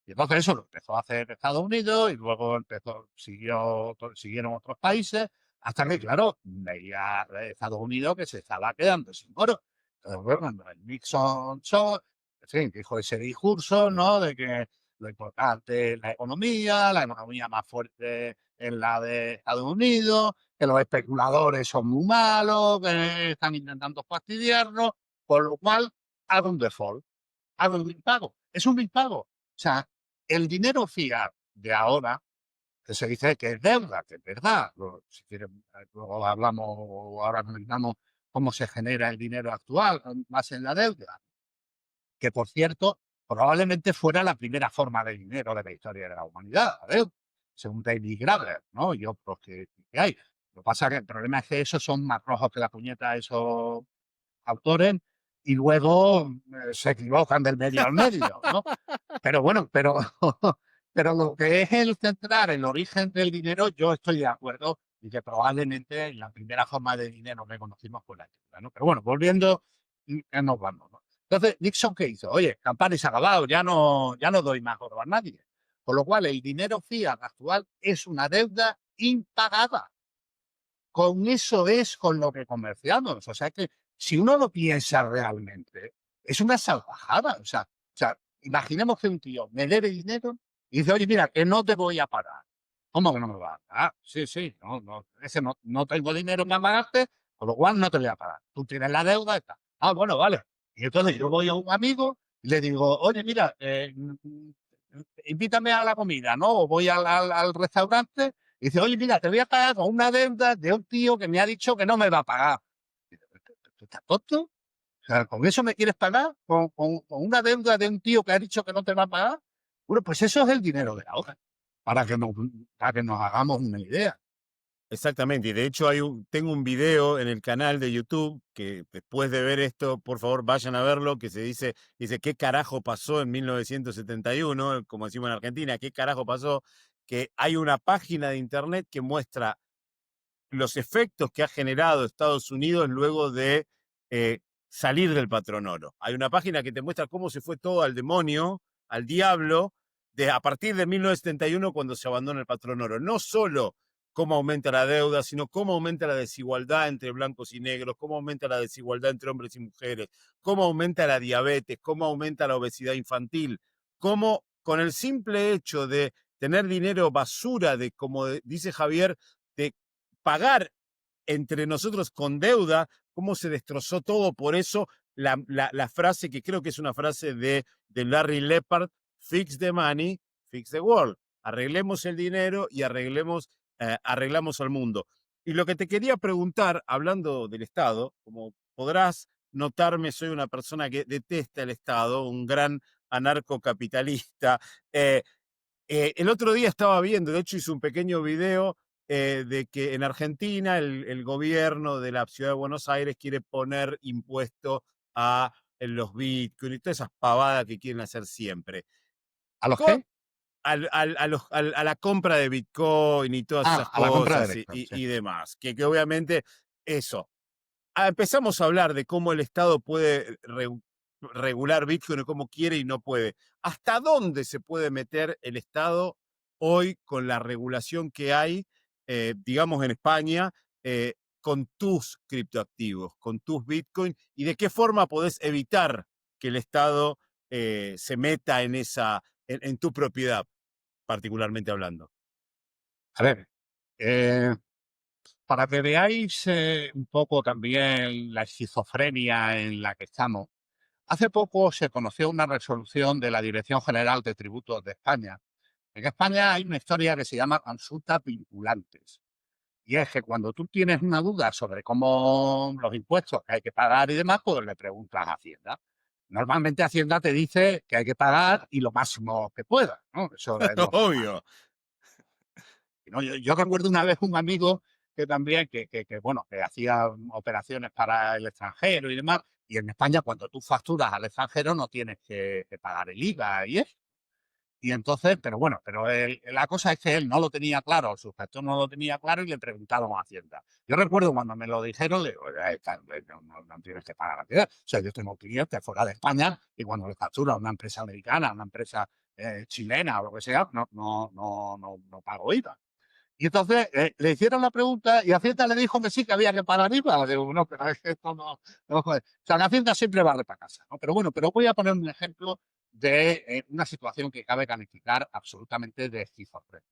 Y entonces eso lo empezó a hacer Estados Unidos y luego siguieron otros países, hasta que, claro, veía Estados Unidos que se estaba quedando sin oro. Entonces, bueno, cuando el Nixon Show, en fin, dijo ese discurso, ¿no? De que lo importante es la economía más fuerte es la de Estados Unidos, que los especuladores son muy malos, que están intentando fastidiarnos, por lo cual hago un default, hago un impago. Es un impago. O sea, el dinero fiat de ahora, que se dice que es deuda, que es verdad. Si quieren, luego hablamos o ahora analizamos cómo se genera el dinero actual más en la deuda, que por cierto, probablemente fuera la primera forma de dinero de la historia de la humanidad, ¿eh? Según David Graeber, ¿no? Y otros que hay. Lo que pasa es que el problema es que esos son más rojos que la puñeta, esos autores, y luego se equivocan del medio al medio, ¿no? Pero bueno, pero lo que es el centrar el origen del dinero, yo estoy de acuerdo y que probablemente la primera forma de dinero que conocimos fue la deuda, ¿no? Pero bueno, volviendo, ya nos vamos, ¿no? Entonces, Nixon, ¿qué hizo? Oye, campana se ha acabado, ya no doy más oro a nadie. Con lo cual, el dinero fiat actual es una deuda impagada. Con eso es con lo que comerciamos. O sea que si uno lo piensa realmente, es una salvajada. O sea, imaginemos que un tío me debe dinero y dice, oye, mira, que no te voy a pagar. ¿Cómo que no me va a pagar? Sí, no tengo dinero para pagarte, con lo cual no te voy a pagar. Tú tienes la deuda y tal. Ah, bueno, vale. Y entonces yo voy a un amigo y le digo, oye, mira, invítame a la comida, ¿no? O voy al restaurante y dice, oye, mira, te voy a pagar con una deuda de un tío que me ha dicho que no me va a pagar. Dice, ¿tú estás tonto? O sea, ¿con eso me quieres pagar? ¿Con una deuda de un tío que ha dicho que no te va a pagar? Bueno, pues eso es el dinero de la hora, para para que nos hagamos una idea. Exactamente, y de hecho tengo un video en el canal de YouTube que después de ver esto, por favor vayan a verlo, que dice ¿qué carajo pasó en 1971? Como decimos en Argentina, ¿qué carajo pasó? Que hay una página de internet que muestra los efectos que ha generado Estados Unidos luego de salir del patrón oro. Hay una página que te muestra cómo se fue todo al demonio, al diablo, a partir de 1971 cuando se abandona el patrón oro. No solo cómo aumenta la deuda, sino cómo aumenta la desigualdad entre blancos y negros, cómo aumenta la desigualdad entre hombres y mujeres, cómo aumenta la diabetes, cómo aumenta la obesidad infantil, cómo con el simple hecho de tener dinero basura, como dice Javier, de pagar entre nosotros con deuda, cómo se destrozó todo. Por eso la frase, que creo que es una frase de Larry Lepard, fix the money, fix the world. Arreglemos el dinero y arreglamos al mundo. Y lo que te quería preguntar, hablando del Estado, como podrás notarme, soy una persona que detesta el Estado, un gran anarcocapitalista. El otro día estaba viendo, de hecho hice un pequeño video de que en Argentina el gobierno de la ciudad de Buenos Aires quiere poner impuesto a los bitcoins y todas esas pavadas que quieren hacer siempre. ¿A los qué? A la compra de bitcoin y todas esas A la compra de cosas Bitcoin, sí. y demás. Que obviamente eso. Empezamos a hablar de cómo el Estado puede regular Bitcoin, cómo quiere y no puede. ¿Hasta dónde se puede meter el Estado hoy con la regulación que hay, digamos, en España, con tus criptoactivos, con tus Bitcoin? ¿Y de qué forma podés evitar que el Estado se meta en tu propiedad, particularmente hablando? A ver, para que veáis un poco también la esquizofrenia en la que estamos, hace poco se conoció una resolución de la Dirección General de Tributos de España. En España hay una historia que se llama consultas vinculantes. Y es que cuando tú tienes una duda sobre cómo los impuestos que hay que pagar y demás, pues le preguntas a Hacienda. Normalmente Hacienda te dice que hay que pagar y lo máximo que pueda, ¿no? Eso es lo normal. Obvio. ¿No? Yo recuerdo una vez un amigo que también, bueno, que hacía operaciones para el extranjero y demás, y en España cuando tú facturas al extranjero no tienes que pagar el IVA y eso. Y entonces, pero bueno, la cosa es que él no lo tenía claro, el sujeto no lo tenía claro y le preguntaron a Hacienda. Yo recuerdo cuando me lo dijeron, le digo, no tienes que pagar Hacienda. O sea, yo tengo clientes fuera de España y cuando le factura a una empresa americana, a una empresa chilena o lo que sea, no pago IVA. Y entonces le hicieron la pregunta y Hacienda le dijo que sí, que había que pagar IVA. Digo, no, pero es que esto no joder. O sea, la Hacienda siempre va para casa, ¿no? Pero bueno, pero voy a poner un ejemplo de una situación que cabe calificar absolutamente de esquizofrénica.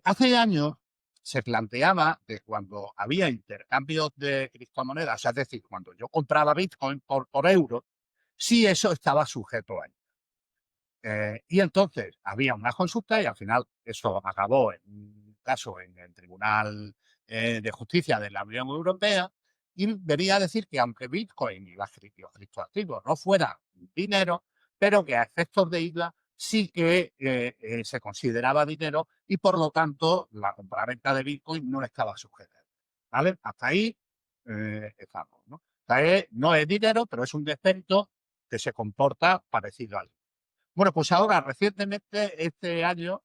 Hace años se planteaba que cuando había intercambios de criptomonedas, o sea, es decir, cuando yo compraba Bitcoin por euro, sí eso estaba sujeto a ello. Y entonces había una consulta y al final eso acabó en un caso en el Tribunal de Justicia de la Unión Europea y venía a decir que aunque Bitcoin y los criptoactivos no fueran dinero, pero que a efectos de isla sí que se consideraba dinero y por lo tanto la compraventa de Bitcoin no estaba sujeta. ¿Vale? Hasta ahí estamos, ¿no? No es dinero, pero es un defecto que se comporta parecido al. Bueno, pues ahora, recientemente, este año,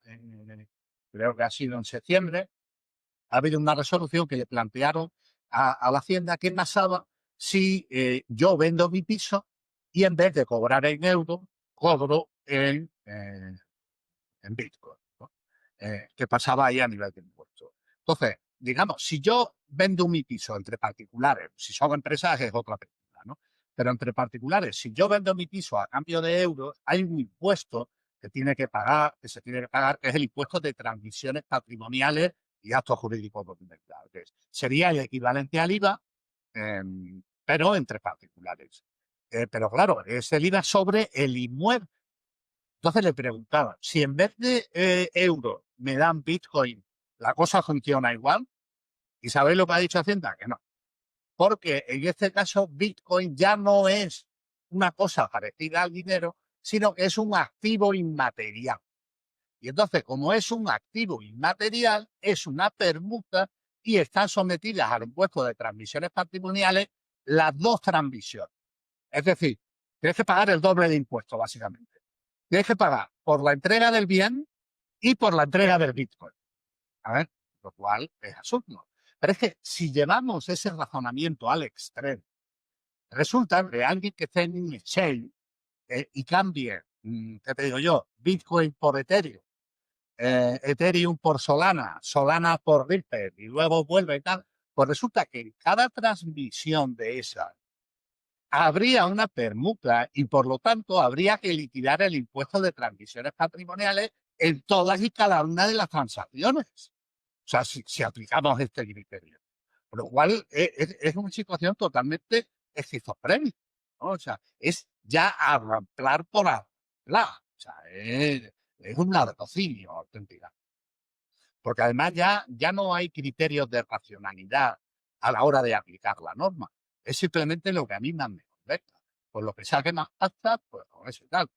creo que ha sido en septiembre, ha habido una resolución que le plantearon a la Hacienda qué pasaba si yo vendo mi piso y en vez de cobrar en euros, cobro en Bitcoin, ¿no? ¿Qué pasaba ahí a nivel de impuestos? Entonces, digamos, si yo vendo mi piso entre particulares, si son empresas es otra película, ¿no? Pero entre particulares, si yo vendo mi piso a cambio de euros, hay un impuesto que tiene que pagar, que se tiene que pagar, que es el impuesto de transmisiones patrimoniales y actos jurídicos documentados. Que sería el equivalente al IVA, pero entre particulares. Pero claro, es el IVA sobre el inmueble. Entonces le preguntaba, si en vez de euros me dan Bitcoin, ¿la cosa funciona igual? ¿Y sabéis lo que ha dicho Hacienda? Que no. Porque en este caso Bitcoin ya no es una cosa parecida al dinero, sino que es un activo inmaterial. Y entonces, como es un activo inmaterial, es una permuta y están sometidas al impuesto de transmisiones patrimoniales las dos transmisiones. Es decir, tienes que pagar el doble de impuestos, básicamente. Tienes que pagar por la entrega del bien y por la entrega del Bitcoin. A ver, lo cual es absurdo. Pero es que si llevamos ese razonamiento al extremo, resulta que alguien que esté en un exchange y cambie, ¿qué te digo yo? Bitcoin por Ethereum, Ethereum por Solana, Solana por Ripple y luego vuelve y tal, pues resulta que en cada transmisión de esa habría una permuta y por lo tanto habría que liquidar el impuesto de transmisiones patrimoniales en todas y cada una de las transacciones. O sea, si aplicamos este criterio. Por lo cual es una situación totalmente esquizofrénica, ¿no? O sea, es ya arramplar por arramplar. O sea, es un latrocinio auténtica. Porque además ya no hay criterios de racionalidad a la hora de aplicar la norma. Es simplemente lo que a mí más me conecta. Por lo que saque más pasta, pues con eso y tal.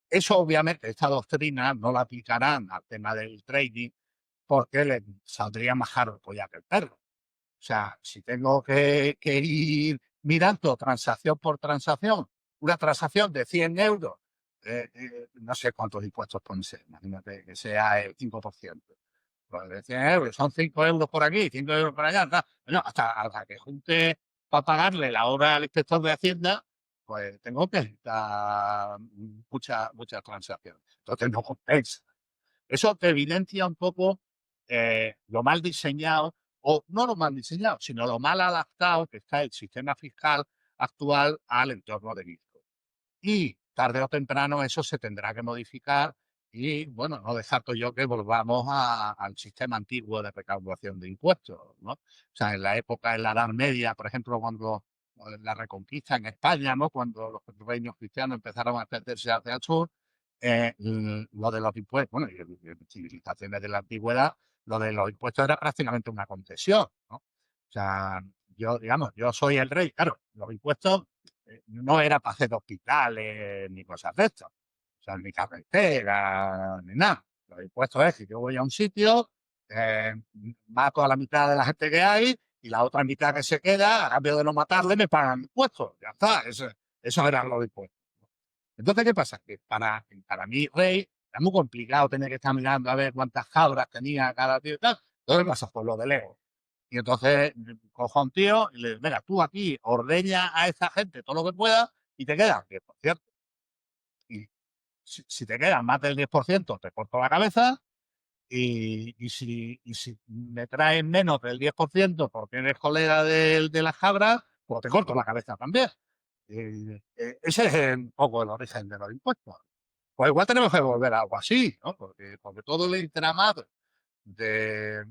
Eso obviamente, esta doctrina no la aplicarán al tema del trading porque le saldría más caro el collar que el perro. O sea, si tengo que ir mirando transacción por transacción, una transacción de 100 euros, no sé cuántos impuestos pone, imagínate que sea el 5%. Pues de 100 euros, son 5 euros por aquí, 5 euros por allá, tal. Bueno, hasta que junte para pagarle la hora al inspector de Hacienda, pues tengo que dar muchas transacciones. Entonces no compensa. Eso te evidencia un poco lo mal diseñado, o no lo mal diseñado, sino lo mal adaptado que está el sistema fiscal actual al entorno de Bitcoin. Y tarde o temprano eso se tendrá que modificar y, bueno, no descarto yo que volvamos al sistema antiguo de recaudación de impuestos, ¿no? O sea, en la época, en la Edad Media, por ejemplo, cuando la Reconquista en España, ¿no? Cuando los reinos cristianos empezaron a extenderse hacia el sur, lo de los impuestos, bueno, y en civilizaciones de la antigüedad, lo de los impuestos era prácticamente una concesión, ¿no? O sea, yo, digamos, yo soy el rey, claro, los impuestos no era para hacer hospitales ni cosas de estas, o sea, ni carretera, ni nada. Los impuestos es que yo voy a un sitio, mato a la mitad de la gente que hay y la otra mitad que se queda, a cambio de no matarle, me pagan impuestos. Ya está, eso eran los impuestos. Entonces, ¿qué pasa? Que para mí, rey, era muy complicado tener que estar mirando a ver cuántas cabras tenía cada tío y tal. Entonces, ¿qué pasa? Pues lo delego. Y entonces cojo a un tío y le digo, venga, tú aquí ordeña a esta gente todo lo que pueda y te queda 10%. Y si te queda más del 10%, te corto la cabeza. Y si me traen menos del 10% porque eres colega de las cabras, pues te corto la cabeza también. Ese es un poco el origen de los impuestos. Pues igual tenemos que volver a algo así, ¿no? Porque todo el entramado de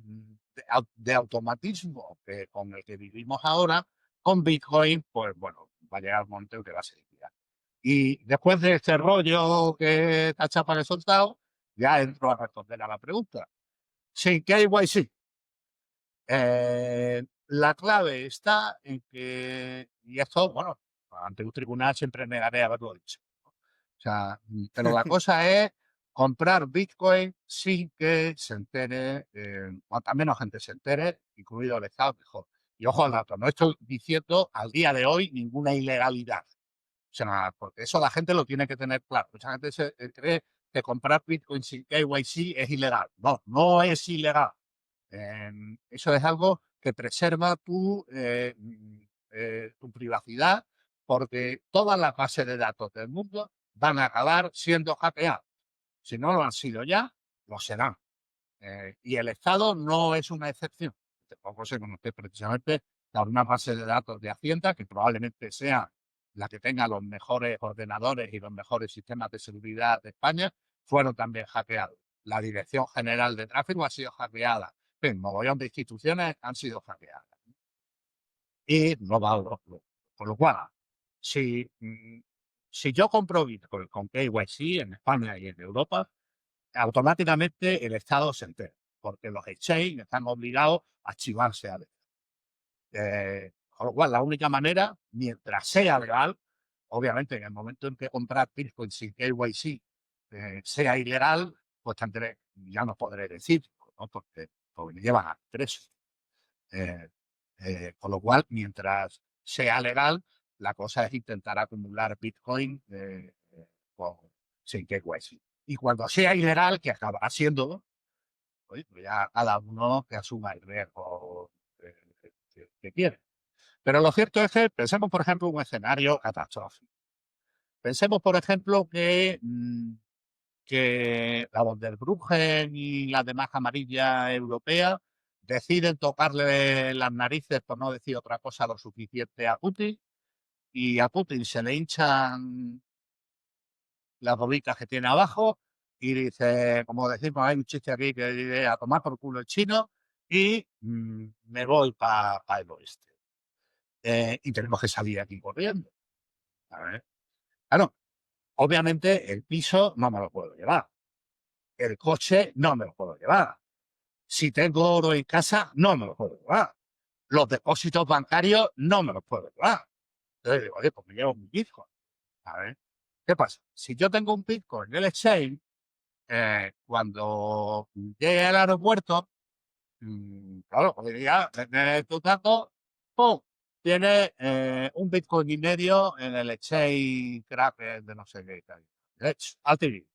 automatismo con el que vivimos ahora, con Bitcoin, pues bueno, va a llegar un momento en que va a ser liquidado. Y después de este rollo que esta chapa que he soltado, ya entro a responder a la pregunta. Sin KYC. La clave está en que, y esto, bueno, ante un tribunal siempre negaré haberlo dicho. O sea, pero la cosa es comprar Bitcoin sin que se entere, cuanta menos gente se entere, incluido el Estado, mejor. Y ojo al dato, no estoy diciendo al día de hoy ninguna ilegalidad. O sea, porque eso la gente lo tiene que tener claro. Mucha gente cree que comprar Bitcoin sin KYC es ilegal. No, no es ilegal. Eso es algo que preserva tu privacidad, porque todas las bases de datos del mundo van a acabar siendo hackeadas. Si no lo han sido ya, lo serán. Y el Estado no es una excepción. Tampoco se conoce precisamente una base de datos de Hacienda, que probablemente sea la que tenga los mejores ordenadores y los mejores sistemas de seguridad de España, fueron también hackeados. La Dirección General de Tráfico ha sido hackeada. En fin, mogollón de instituciones han sido hackeadas. Y no va a Con lo cual, si, si yo compro Bitcoin con KYC en España y en Europa, automáticamente el Estado se entera, porque los exchanges están obligados a archivarse a con lo cual, la única manera, mientras sea legal, obviamente en el momento en que comprar Bitcoin sin KYC sea ilegal, pues ya no podré decir, ¿no? Porque me llevan a preso. Con lo cual, mientras sea legal, la cosa es intentar acumular Bitcoin sin KYC. Y cuando sea ilegal, que acabará siendo, pues ya cada uno que asuma el riesgo que quiere. Pero lo cierto es que pensemos, por ejemplo, un escenario catastrófico. Pensemos, por ejemplo, que la von der Bruggen y las demás amarillas europeas deciden tocarle las narices, por no decir otra cosa, lo suficiente a Putin, y a Putin se le hinchan las bolitas que tiene abajo y dice, como decimos, hay un chiste aquí que dice a tomar por culo el chino y me voy para el oeste. Y tenemos que salir aquí corriendo. A ver. Claro, obviamente el piso no me lo puedo llevar. El coche no me lo puedo llevar. Si tengo oro en casa, no me lo puedo llevar. Los depósitos bancarios no me los puedo llevar. Entonces digo, oye, pues me llevo mi Bitcoin. A ver, ¿qué pasa? Si yo tengo un Bitcoin en el exchange, cuando llegue al aeropuerto, claro, podría tener tus datos, ¡pum! Tiene un Bitcoin y medio en el exchange Kraken de no sé qué. Al TV.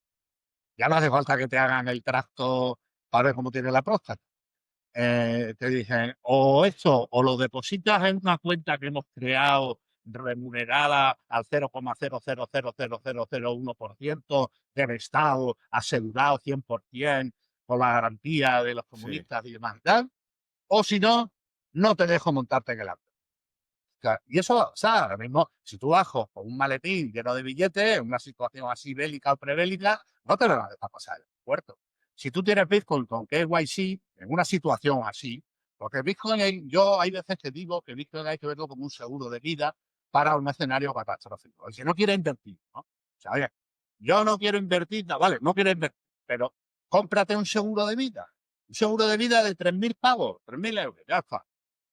Ya no hace falta que te hagan el tracto para ver cómo tiene la próstata. Te dicen, o esto, o lo depositas en una cuenta que hemos creado remunerada al 0,000001% del Estado, asegurado 100% por la garantía de los Sí. comunistas y demás y tal, o si no, no te dejo montarte en el avión. Y eso, o sea, ahora mismo, si tú bajas con un maletín lleno de billetes, en una situación así bélica o prebélica, no te lo van a dejar pasar el puerto. Si tú tienes Bitcoin con KYC, en una situación así, porque Bitcoin, yo hay veces que digo que Bitcoin hay que verlo como un seguro de vida para un escenario catastrófico. El que no quiere invertir, ¿no? O sea, oye, yo no quiero invertir, no, vale, no quiero invertir, pero cómprate un seguro de vida. Un seguro de vida de 3.000 pavos, 3.000 euros, ya está.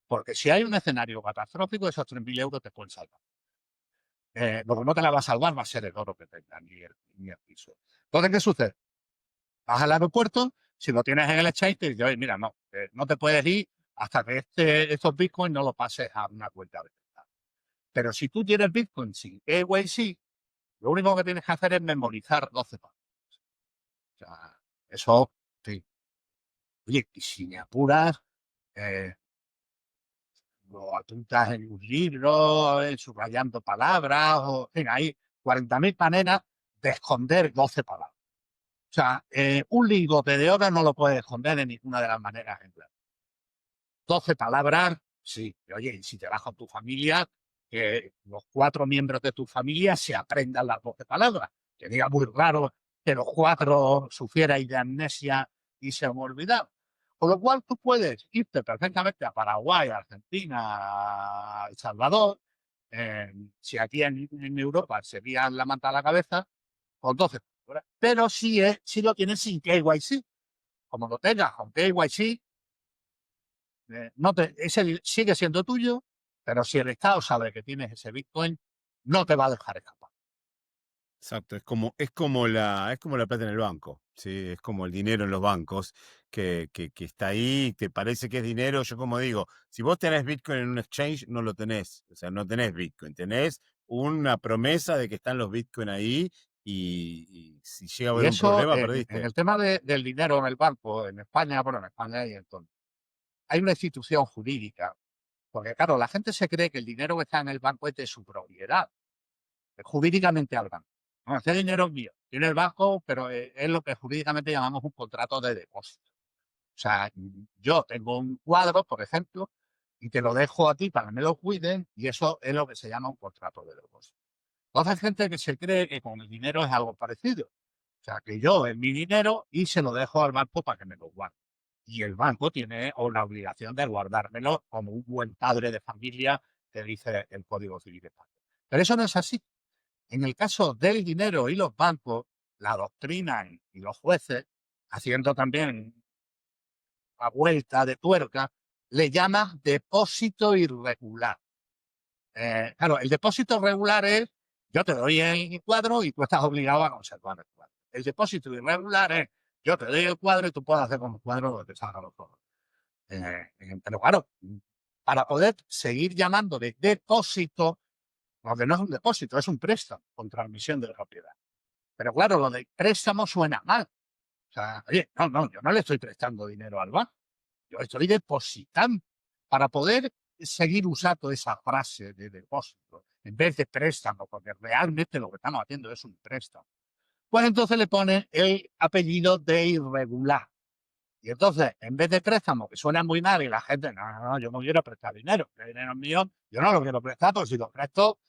Porque si hay un escenario catastrófico, esos 3.000 euros te pueden salvar. Lo que no te la va a salvar va a ser el oro que tengas, ni el piso. Entonces, ¿qué sucede? Vas al aeropuerto, si lo tienes en el exchange, te dice, oye, mira, no te puedes ir hasta que estos bitcoins no lo pases a una cuenta de verdad. Pero si tú tienes bitcoin sin KYC, lo único que tienes que hacer es memorizar 12 palabras. O sea, eso, sí. Oye, y si me apuras, lo apuntas en un libro, subrayando palabras, o en fin, hay 40.000 maneras de esconder 12 palabras. O sea, un lingote de oro no lo puedes esconder de ninguna de las maneras. 12 palabras, sí. Y, oye, y si te vas con tu familia, que los 4 miembros de tu familia se aprendan las 12 palabras. Sería muy raro que los 4 sufrieran de amnesia y se han olvidado. Con lo cual tú puedes irte perfectamente a Paraguay, a Argentina, a El Salvador. Si aquí en Europa se lían la manta a la cabeza, con 12 palabras. Pero si lo tienes sin KYC. Como lo tengas con KYC, ese sigue siendo tuyo, pero si el Estado sabe que tienes ese Bitcoin, no te va a dejar escapar. Exacto, es como la plata en el banco, ¿sí? Es como el dinero en los bancos que está ahí, te parece que es dinero. Yo como digo, si vos tenés Bitcoin en un exchange, no lo tenés, o sea, no tenés Bitcoin, tenés una promesa de que están los Bitcoin ahí y si llega a Y haber un eso, problema, en perdiste. el tema del dinero en el banco, en España, bueno, en España y en todo. hay una institución jurídica, porque claro, la gente se cree que el dinero que está en el banco es de su propiedad, jurídicamente hablando. No, ese dinero es mío, tiene el banco, pero es lo que jurídicamente llamamos un contrato de depósito. O sea, yo tengo un cuadro, por ejemplo, y te lo dejo a ti para que me lo cuiden, y eso es lo que se llama un contrato de depósito. Entonces hay gente que se cree que con el dinero es algo parecido. O sea, que yo es mi dinero y se lo dejo al banco para que me lo guarde. Y el banco tiene la obligación de guardármelo como un buen padre de familia que dice el Código Civil español. Pero eso no es así. En el caso del dinero y los bancos, la doctrina y los jueces, haciendo también a vuelta de tuerca, le llaman depósito irregular. Claro, el depósito regular es, yo te doy el cuadro y tú estás obligado a conservar el cuadro. El depósito irregular es, yo te doy el cuadro y tú puedes hacer con el cuadro lo que te salga los ojos. Pero claro, para poder seguir llamando de depósito, porque no es un depósito, es un préstamo con transmisión de propiedad. Pero claro, lo de préstamo suena mal. O sea, oye, no, yo no le estoy prestando dinero al banco. Yo estoy depositando para poder seguir usando esa frase de depósito en vez de préstamo, porque realmente lo que estamos haciendo es un préstamo. Pues entonces le ponen el apellido de irregular. Y entonces, en vez de préstamo, que suena muy mal y la gente, no, yo no quiero prestar dinero, el dinero es mío, yo no lo quiero prestar, porque si lo presto,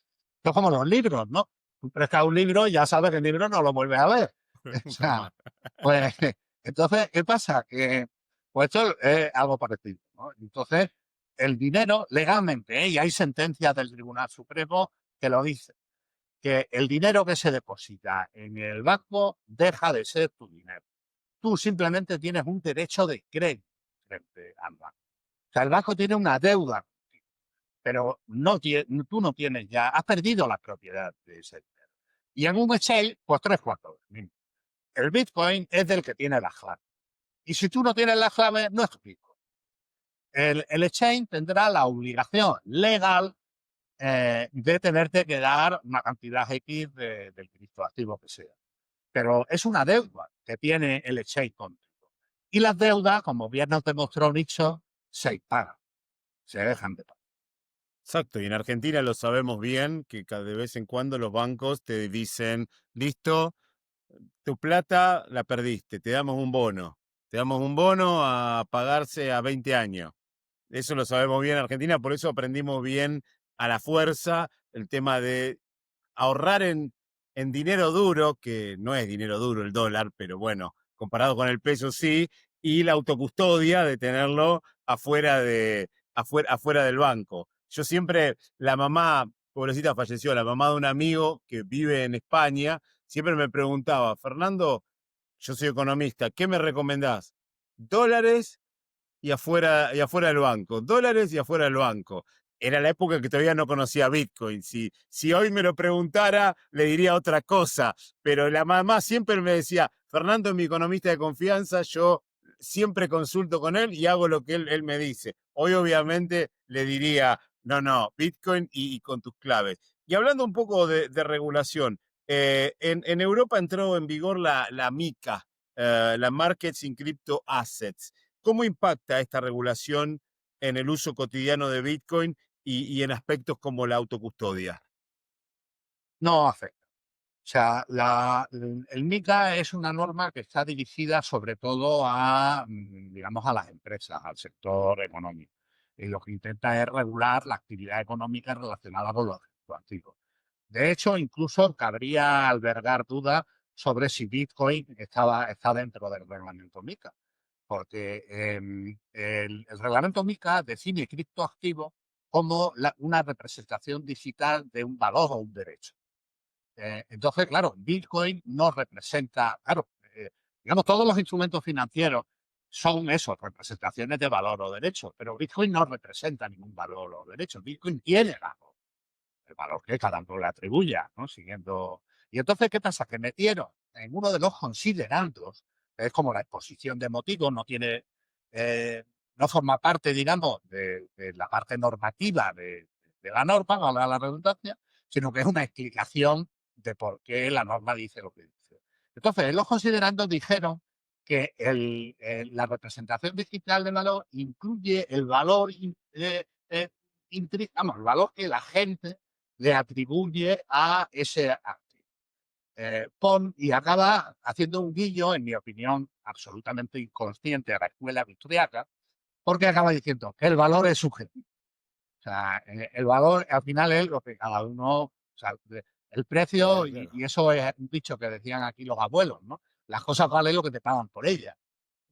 es como los libros, ¿no? Tú prestas un libro y ya sabes que el libro no lo vuelves a ver. O Nunca sea, más. pues, entonces, ¿qué pasa? Que, pues esto es algo parecido, ¿no? Entonces, el dinero, legalmente, y hay sentencias del Tribunal Supremo que lo dicen, que el dinero que se deposita en el banco deja de ser tu dinero. Tú simplemente tienes un derecho de crédito frente al banco. O sea, el banco tiene una deuda, pero tú no tienes ya, has perdido la propiedad de ese dinero. Y en un exchange, pues tres cuartos. El Bitcoin es del que tiene la clave. Y si tú no tienes la clave, no es tu Bitcoin. El exchange tendrá la obligación legal de tenerte que dar una cantidad X del criptoactivo que sea. Pero es una deuda que tiene el exchange contigo. Y las deudas, como bien nos demostró Nixon, se pagan, se dejan de pagar. Exacto, y en Argentina lo sabemos bien, que de vez en cuando los bancos te dicen, listo, tu plata la perdiste, te damos un bono a pagarse a 20 años. Eso lo sabemos bien en Argentina, por eso aprendimos bien a la fuerza el tema de ahorrar en dinero duro, que no es dinero duro el dólar, pero bueno, comparado con el peso sí, y la autocustodia de tenerlo afuera del banco. Yo siempre, la mamá, pobrecita falleció, la mamá de un amigo que vive en España, siempre me preguntaba, Fernando, yo soy economista, ¿qué me recomendás? ¿Dólares y afuera del banco, dólares y afuera del banco? Era la época que todavía no conocía Bitcoin. Si hoy me lo preguntara, le diría otra cosa. Pero la mamá siempre me decía, Fernando es mi economista de confianza, yo siempre consulto con él y hago lo que él me dice. Hoy obviamente le diría, no, Bitcoin y con tus claves. Y hablando un poco de regulación, en Europa entró en vigor la MiCA, la Markets in Crypto Assets. ¿Cómo impacta esta regulación en el uso cotidiano de Bitcoin y en aspectos como la autocustodia? No afecta. O sea, el MiCA es una norma que está dirigida sobre todo a, digamos, a las empresas, al sector económico. Y lo que intenta es regular la actividad económica relacionada con los activos. De hecho, incluso cabría albergar dudas sobre si Bitcoin está dentro del reglamento MiCA, porque el reglamento MiCA define criptoactivo como una representación digital de un valor o un derecho. Entonces, claro, Bitcoin no representa, claro, digamos, todos los instrumentos financieros son eso, representaciones de valor o derecho, pero Bitcoin no representa ningún valor o derecho. Bitcoin tiene valor, el valor que cada uno le atribuya, ¿no? Siguiendo. Y entonces, ¿qué pasa? Que metieron en uno de los considerandos, que es como la exposición de motivos, eh, no forma parte, digamos, de la parte normativa de la norma, valga la redundancia, sino que es una explicación de por qué la norma dice lo que dice. Entonces, en los considerandos dijeron que la representación digital de valor incluye el valor, vamos, el valor que la gente le atribuye a ese activo. Y acaba haciendo un guiño, en mi opinión, absolutamente inconsciente a la escuela austriaca, porque acaba diciendo que el valor es subjetivo. O sea, el valor al final es lo que cada uno, o sea, el precio, Claro, claro. y eso es un dicho que decían aquí los abuelos, ¿no? Las cosas valen lo que te pagan por ellas,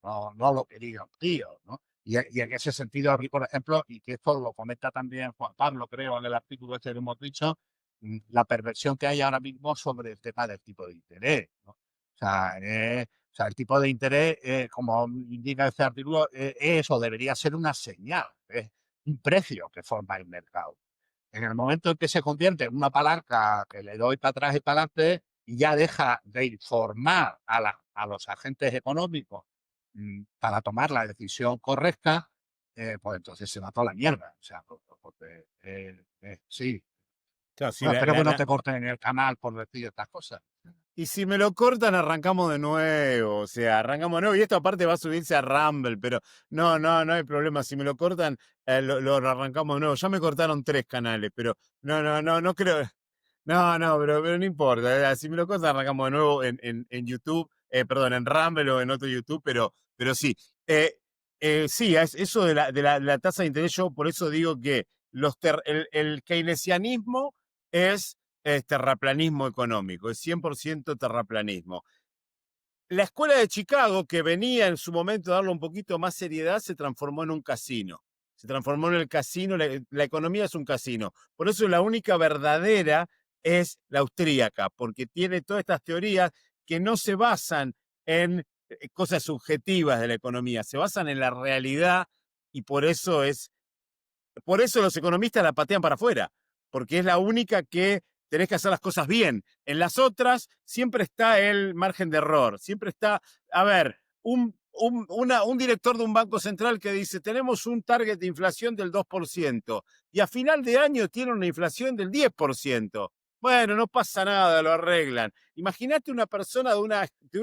no lo que diga un tío, ¿no? Y en ese sentido, aquí, por ejemplo, y que esto lo comenta también Juan Pablo, creo, en el artículo este que hemos dicho, la perversión que hay ahora mismo sobre el tema del tipo de interés, ¿no? O sea, el tipo de interés, como indica este artículo, es o debería ser una señal, es un precio que forma el mercado. En el momento en que se convierte en una palanca que le doy para atrás y para adelante, y ya deja de informar a los agentes económicos para tomar la decisión correcta, pues entonces se va toda la mierda. O sea, porque, sí. Claro, sí, Bueno, espero que no te corten en el canal por decir estas cosas. y si me lo cortan, arrancamos de nuevo. O sea, arrancamos de nuevo. Y esto aparte va a subirse a Rumble, pero no hay problema. Si me lo cortan, lo arrancamos de nuevo. Ya me cortaron 3 canales, pero no creo. Pero no importa. Si me lo cortan, arrancamos de nuevo en YouTube, perdón, en Rumble o en otro YouTube, pero sí. Sí, eso de la tasa de interés, yo por eso digo que el keynesianismo es terraplanismo económico, es 100% terraplanismo. La escuela de Chicago, que venía en su momento a darle un poquito más seriedad, se transformó en un casino. Se transformó en el casino, la economía es un casino. Por eso la única verdadera es la austríaca, porque tiene todas estas teorías que no se basan en cosas subjetivas de la economía, se basan en la realidad y por eso los economistas la patean para afuera, porque es la única que tenés que hacer las cosas bien. En las otras siempre está el margen de error, siempre está, a ver, un director de un banco central que dice, tenemos un target de inflación del 2%, y a final de año tiene una inflación del 10%. Bueno, no pasa nada, lo arreglan. Imagínate una persona de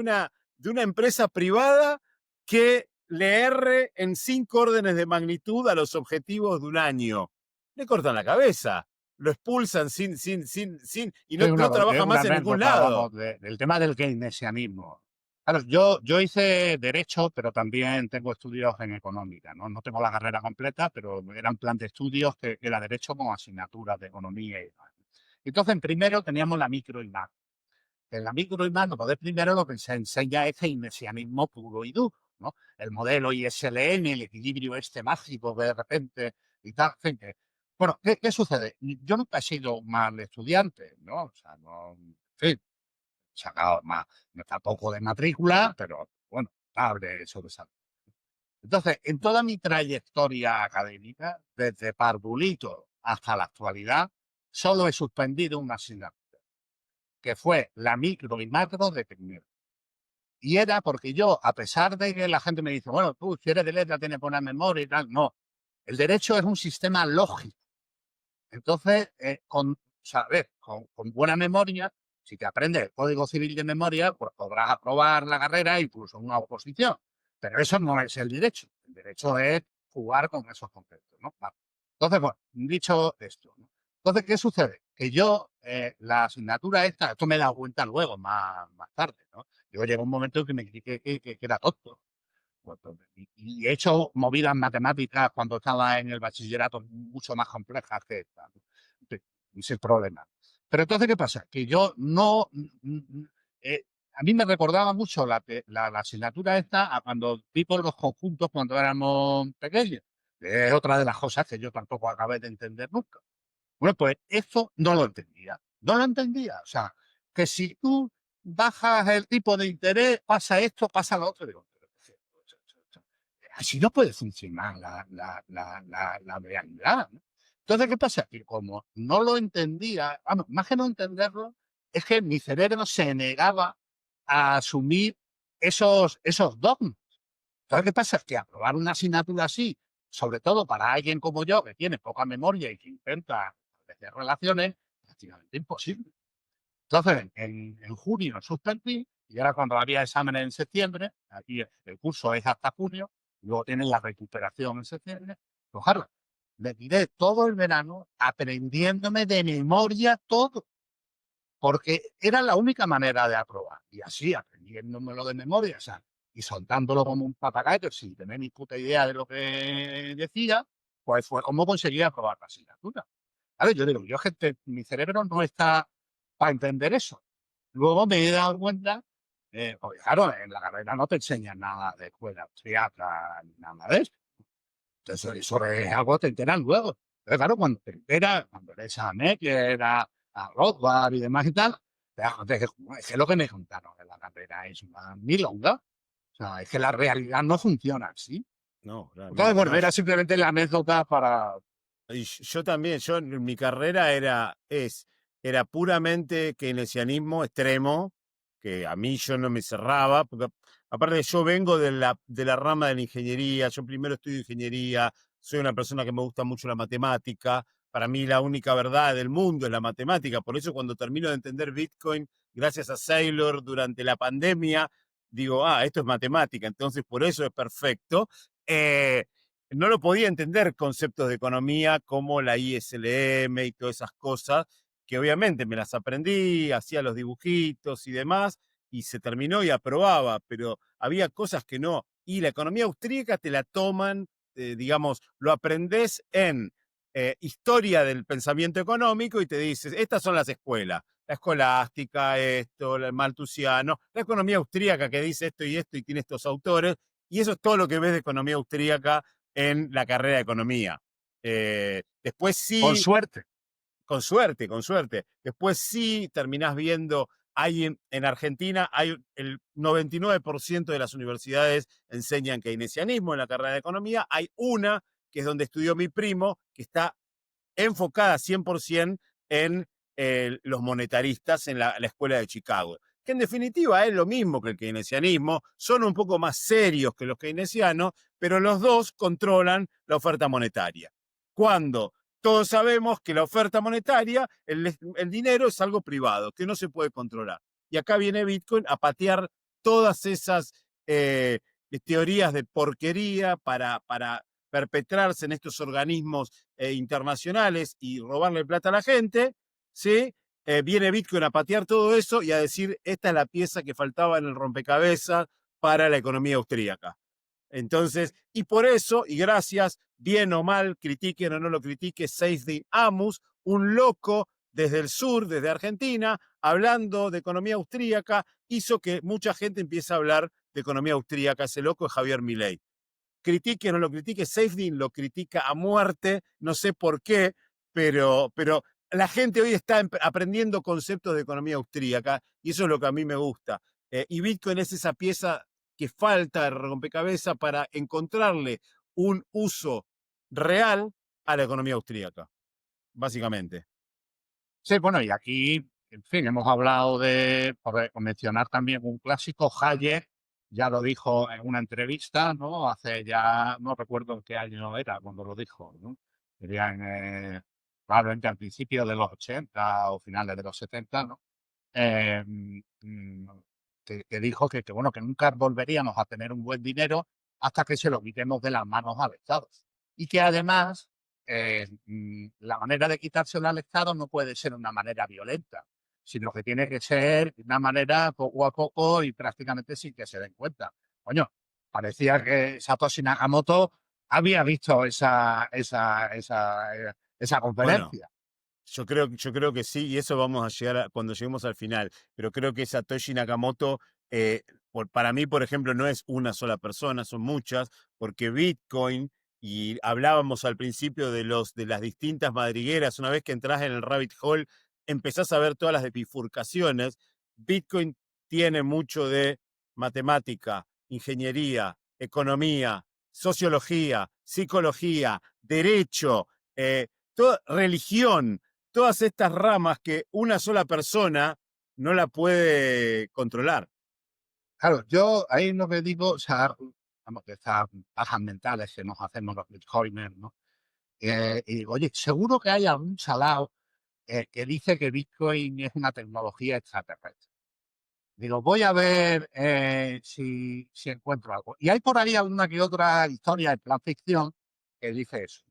una empresa privada que le erre en 5 órdenes de magnitud a los objetivos de un año. Le cortan la cabeza, lo expulsan y Es no trabaja una más en ningún anécdota, lado. vamos, del tema del keynesianismo. Claro, yo hice Derecho, pero también tengo estudios en Económica, ¿no? No tengo la carrera completa, pero era un plan de estudios que era Derecho con asignaturas de Economía y tal. Entonces, en primero teníamos la micro y macro. En la micro y macro de primero lo que se enseña es keynesianismo puro y duro, ¿no? El modelo ISLN, el equilibrio este mágico que de repente y tal, en fin, bueno, ¿qué sucede? Yo nunca he sido un mal estudiante, ¿no? O sea, no, en fin, he sacado más, no tampoco de matrícula, pero bueno, estable, sobresaliente. Entonces, en toda mi trayectoria académica, desde Parbulito hasta la actualidad, solo he suspendido una asignatura, que fue la micro y macro de primero. Y era porque yo, a pesar de que la gente me dice, bueno, tú si eres de letra tienes buena memoria y tal, no. El derecho es un sistema lógico. Entonces, con buena memoria, si te aprendes el Código Civil de memoria, pues podrás aprobar la carrera, incluso una oposición. Pero eso no es el derecho. El derecho es jugar con esos conceptos, ¿no? Vale. Entonces, bueno, dicho esto, ¿no? Entonces, ¿qué sucede? Que yo, la asignatura esta, esto me he dado cuenta luego, más tarde, ¿no? Yo llegó un momento en que me critiqué que era tonto. Y he hecho movidas matemáticas cuando estaba en el bachillerato mucho más complejas que esta, ¿no? Sin problema. Pero entonces, ¿qué pasa? Que yo no... a mí me recordaba mucho la asignatura esta a cuando vi por los conjuntos cuando éramos pequeños. Que es otra de las cosas que yo tampoco acabé de entender nunca. Bueno, pues eso no lo entendía. No lo entendía. O sea, que si tú bajas el tipo de interés, pasa esto, pasa lo otro. Digo, así no puede funcionar la realidad, ¿no? Entonces, ¿qué pasa? Que como no lo entendía, vamos, más que no entenderlo, es que mi cerebro se negaba a asumir esos dogmas. Entonces, ¿qué pasa? Que aprobar una asignatura así, sobre todo para alguien como yo, que tiene poca memoria y que intenta establecer relaciones, es prácticamente imposible. Entonces, en junio suspendí y ahora cuando había exámenes en septiembre, aquí el curso es hasta junio, luego tienen la recuperación en septiembre. Pues claro, me tiré todo el verano aprendiéndome de memoria todo, porque era la única manera de aprobar. Y así, aprendiéndomelo de memoria, o sea, y soltándolo como un papagayo sin tener ni puta idea de lo que decía, pues fue como conseguí aprobar la asignatura. Claro, yo digo, yo gente, mi cerebro no está para entender eso. Luego me he dado cuenta, porque claro, en la carrera no te enseñan nada de escuela austriaca ni nada de eso. Entonces, eso es algo que te enteras luego. Pero claro, cuando te enteras, cuando lees a Mecker, a Rothbard y demás y tal, te das cuenta que "Joder, es que lo que me contaron en la carrera es una milonga". O sea, es que la realidad no funciona así. No, Entonces, realmente bueno, no. era simplemente la anécdota para... Y yo también, yo en mi carrera era puramente keynesianismo extremo, que a mí yo no me cerraba, porque aparte yo vengo de la rama de la ingeniería, yo primero estudio ingeniería, soy una persona que me gusta mucho la matemática, para mí la única verdad del mundo es la matemática, por eso cuando termino de entender Bitcoin, gracias a Saylor durante la pandemia, digo, esto es matemática, entonces por eso es perfecto. Eh, no lo podía entender conceptos de economía como la ISLM y todas esas cosas, que obviamente me las aprendí, hacía los dibujitos y demás, y se terminó y aprobaba, pero había cosas que no. Y la economía austríaca te la toman, digamos, lo aprendés en historia del pensamiento económico y te dices, estas son las escuelas, la escolástica, esto, el malthusiano, la economía austríaca que dice esto y tiene estos autores, y eso es todo lo que ves de economía austríaca en la carrera de economía. Después Con sí, suerte. con suerte, con suerte. Después sí terminás viendo, hay en Argentina, hay el 99% de las universidades enseñan keynesianismo en la carrera de economía. Hay una, que es donde estudió mi primo, que está enfocada 100% en los monetaristas en la escuela de Chicago, que en definitiva es lo mismo que el keynesianismo, son un poco más serios que los keynesianos, pero los dos controlan la oferta monetaria. Cuando todos sabemos que la oferta monetaria, el dinero es algo privado, que no se puede controlar. Y acá viene Bitcoin a patear todas esas teorías de porquería para perpetrarse en estos organismos internacionales y robarle plata a la gente, ¿sí? Viene Bitcoin a patear todo eso y a decir, esta es la pieza que faltaba en el rompecabezas para la economía austríaca. Entonces, y por eso, y gracias, bien o mal, critiquen o no lo critiquen, Seifdin Amus, un loco desde el sur, desde Argentina, hablando de economía austríaca, hizo que mucha gente empiece a hablar de economía austríaca. Ese loco es Javier Milei. Critique o no lo critique, Seifdin lo critica a muerte, no sé por qué, pero la gente hoy está aprendiendo conceptos de economía austríaca y eso es lo que a mí me gusta. Y Bitcoin es esa pieza que falta de rompecabezas para encontrarle un uso real a la economía austríaca, básicamente. Sí, bueno, y aquí, en fin, hemos hablado de, por mencionar también un clásico, Hayek ya lo dijo en una entrevista, ¿no? Hace ya, no recuerdo en qué año era cuando lo dijo, ¿no? Sería probablemente al principio de los 80 o finales de los 70, ¿no? Eh, mm, que dijo bueno, que nunca volveríamos a tener un buen dinero hasta que se lo quitemos de las manos al Estado. Y que además la manera de quitárselo al Estado no puede ser una manera violenta, sino que tiene que ser de una manera poco a poco y prácticamente sin que se den cuenta. Coño, parecía que Satoshi Nakamoto había visto esa Bueno, conferencia. yo creo que sí, y eso vamos a llegar cuando lleguemos al final. Pero creo que Satoshi Nakamoto, para mí, por ejemplo, no es una sola persona, son muchas, porque Bitcoin, y hablábamos al principio de las distintas madrigueras, una vez que entras en el rabbit hole, empezás a ver todas las bifurcaciones. Bitcoin tiene mucho de matemática, ingeniería, economía, sociología, psicología, derecho, toda religión, todas estas ramas que una sola persona no la puede controlar. Claro, yo ahí lo que digo, o sea, vamos, de estas pajas mentales que nos hacemos los bitcoiners, ¿no? Y digo, oye, seguro que hay algún salado que dice que Bitcoin es una tecnología extraterrestre. Digo, voy a ver si encuentro algo. Y hay por ahí alguna que otra historia en plan ficción que dice eso.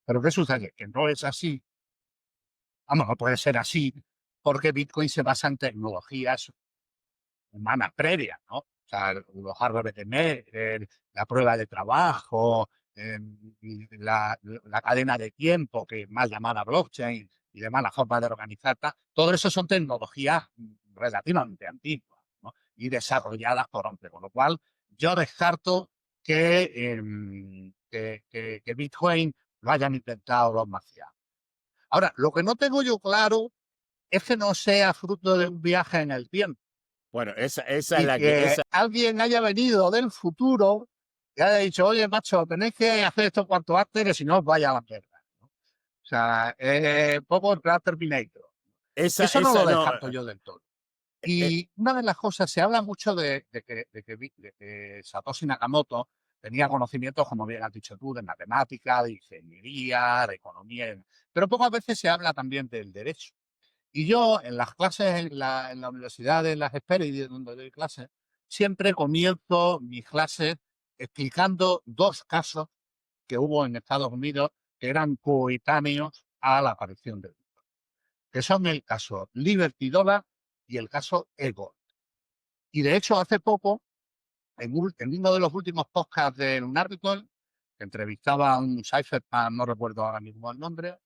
Pero ¿qué sucede? Que no es así. Vamos, no puede ser así porque Bitcoin se basa en tecnologías humanas previas, ¿no? O sea, los árboles de Merkle, la prueba de trabajo, la cadena de tiempo, que es mal llamada blockchain, y demás, la forma de organizar, todo eso son tecnologías relativamente antiguas, ¿no? Y desarrolladas por hombre, con lo cual yo descarto que Bitcoin lo hayan inventado los marcianos. Ahora, lo que no tengo yo claro es que no sea fruto de un viaje en el tiempo Bueno, esa es y la que, que esa, alguien haya venido del futuro y haya dicho, oye, macho, tenéis que hacer esto cuanto antes, que si no os vaya a la mierda, ¿no? O sea, poco el plan Terminator. Eso no lo no, descarto yo del todo. eh, Y una de las cosas, se habla mucho de que Satoshi Nakamoto tenía conocimientos, como bien has dicho tú, de matemática, de ingeniería, de economía, pero pocas veces se habla también del derecho. Y yo en las clases, en la universidad de las Hespérides, donde doy clases, siempre comienzo mis clases explicando dos casos que hubo en Estados Unidos que eran coetáneos a la aparición del Bitcoin, que son el caso Liberty Dollar y el caso Ego. Y de hecho, hace poco, en uno de los últimos podcasts de Lunardical, que entrevistaba a un cypherpunk, no recuerdo ahora mismo el nombre,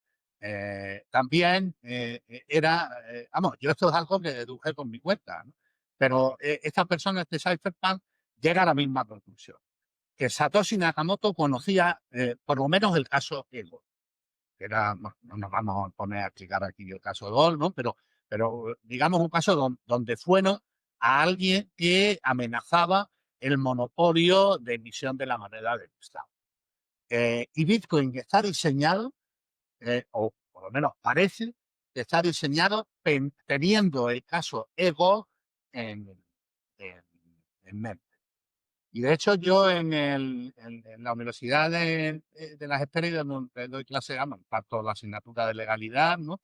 también vamos, yo esto es algo que deduje con mi cuenta, ¿no? Pero estas personas de cypherpunk llegan a la misma conclusión, que Satoshi Nakamoto conocía por lo menos el caso Ego, que era, no nos vamos a poner a explicar aquí el caso de Gold, ¿no? Pero digamos un caso donde fueron a alguien que amenazaba el monopolio de emisión de la moneda del Estado. Y Bitcoin está diseñado, o por lo menos parece, que está diseñado teniendo el caso Ego en, en, en mente. Y de hecho yo en la Universidad de las Hespérides, donde doy clase, imparto la asignatura de legalidad, ¿no?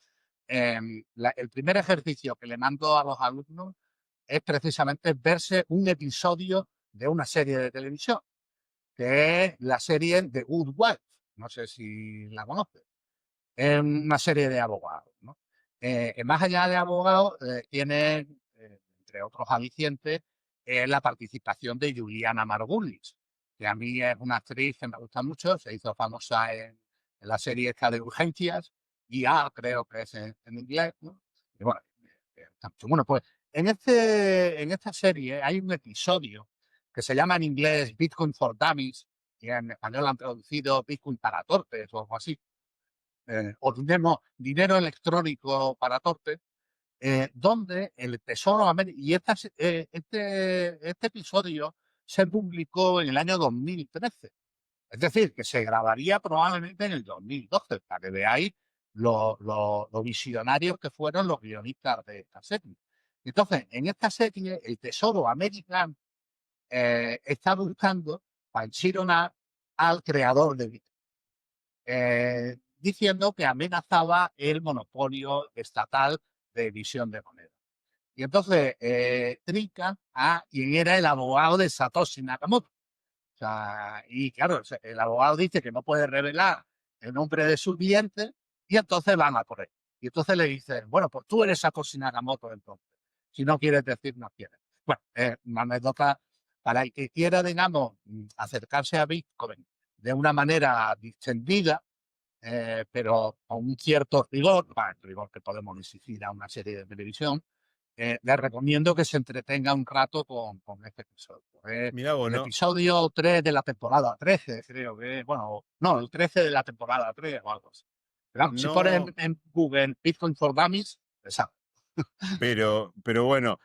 El primer ejercicio que le mando a los alumnos es precisamente verse un episodio de una serie de televisión, que es la serie The Good Wife. No sé si la conoces. Es una serie de abogados, ¿no? Que más allá de abogados, tiene, entre otros alicientes, la participación de Juliana Margulis, que a mí es una actriz que me gusta mucho, se hizo famosa en la serie esta de Urgencias, IA creo que es en inglés, ¿no? Y bueno, pues en esta serie hay un episodio que se llama en inglés Bitcoin for Dummies, y en español han traducido Bitcoin para torpes o algo así, o dinero electrónico para torpes, donde el Tesoro Americano, y este episodio se publicó en el año 2013. Es decir, que se grabaría probablemente en el 2012, para que veáis lo visionarios que fueron los guionistas de esta serie. Entonces, en esta serie, el Tesoro Americano está buscando para enchironar al creador de Bitcoin, diciendo que amenazaba el monopolio estatal de emisión de moneda. Y entonces trinca a quien era el abogado de Satoshi Nakamoto. O sea, y claro, el abogado dice que no puede revelar el nombre de su cliente y entonces van a por él. Y entonces le dicen, bueno, pues tú eres Satoshi Nakamoto entonces. Si no quieres decir, no quieres. Bueno, una anécdota para el que quiera, digamos, acercarse a Bitcoin de una manera distendida, pero con un cierto rigor, el rigor que podemos exigir a una serie de televisión, les recomiendo que se entretenga un rato con este episodio. mirá vos, El ¿no? episodio 3 de la temporada 13, creo que, bueno, no, el 13 de la temporada 3 o algo así. Pero vamos, si pones No, en Google Bitcoin for Dummies, exacto. pero bueno,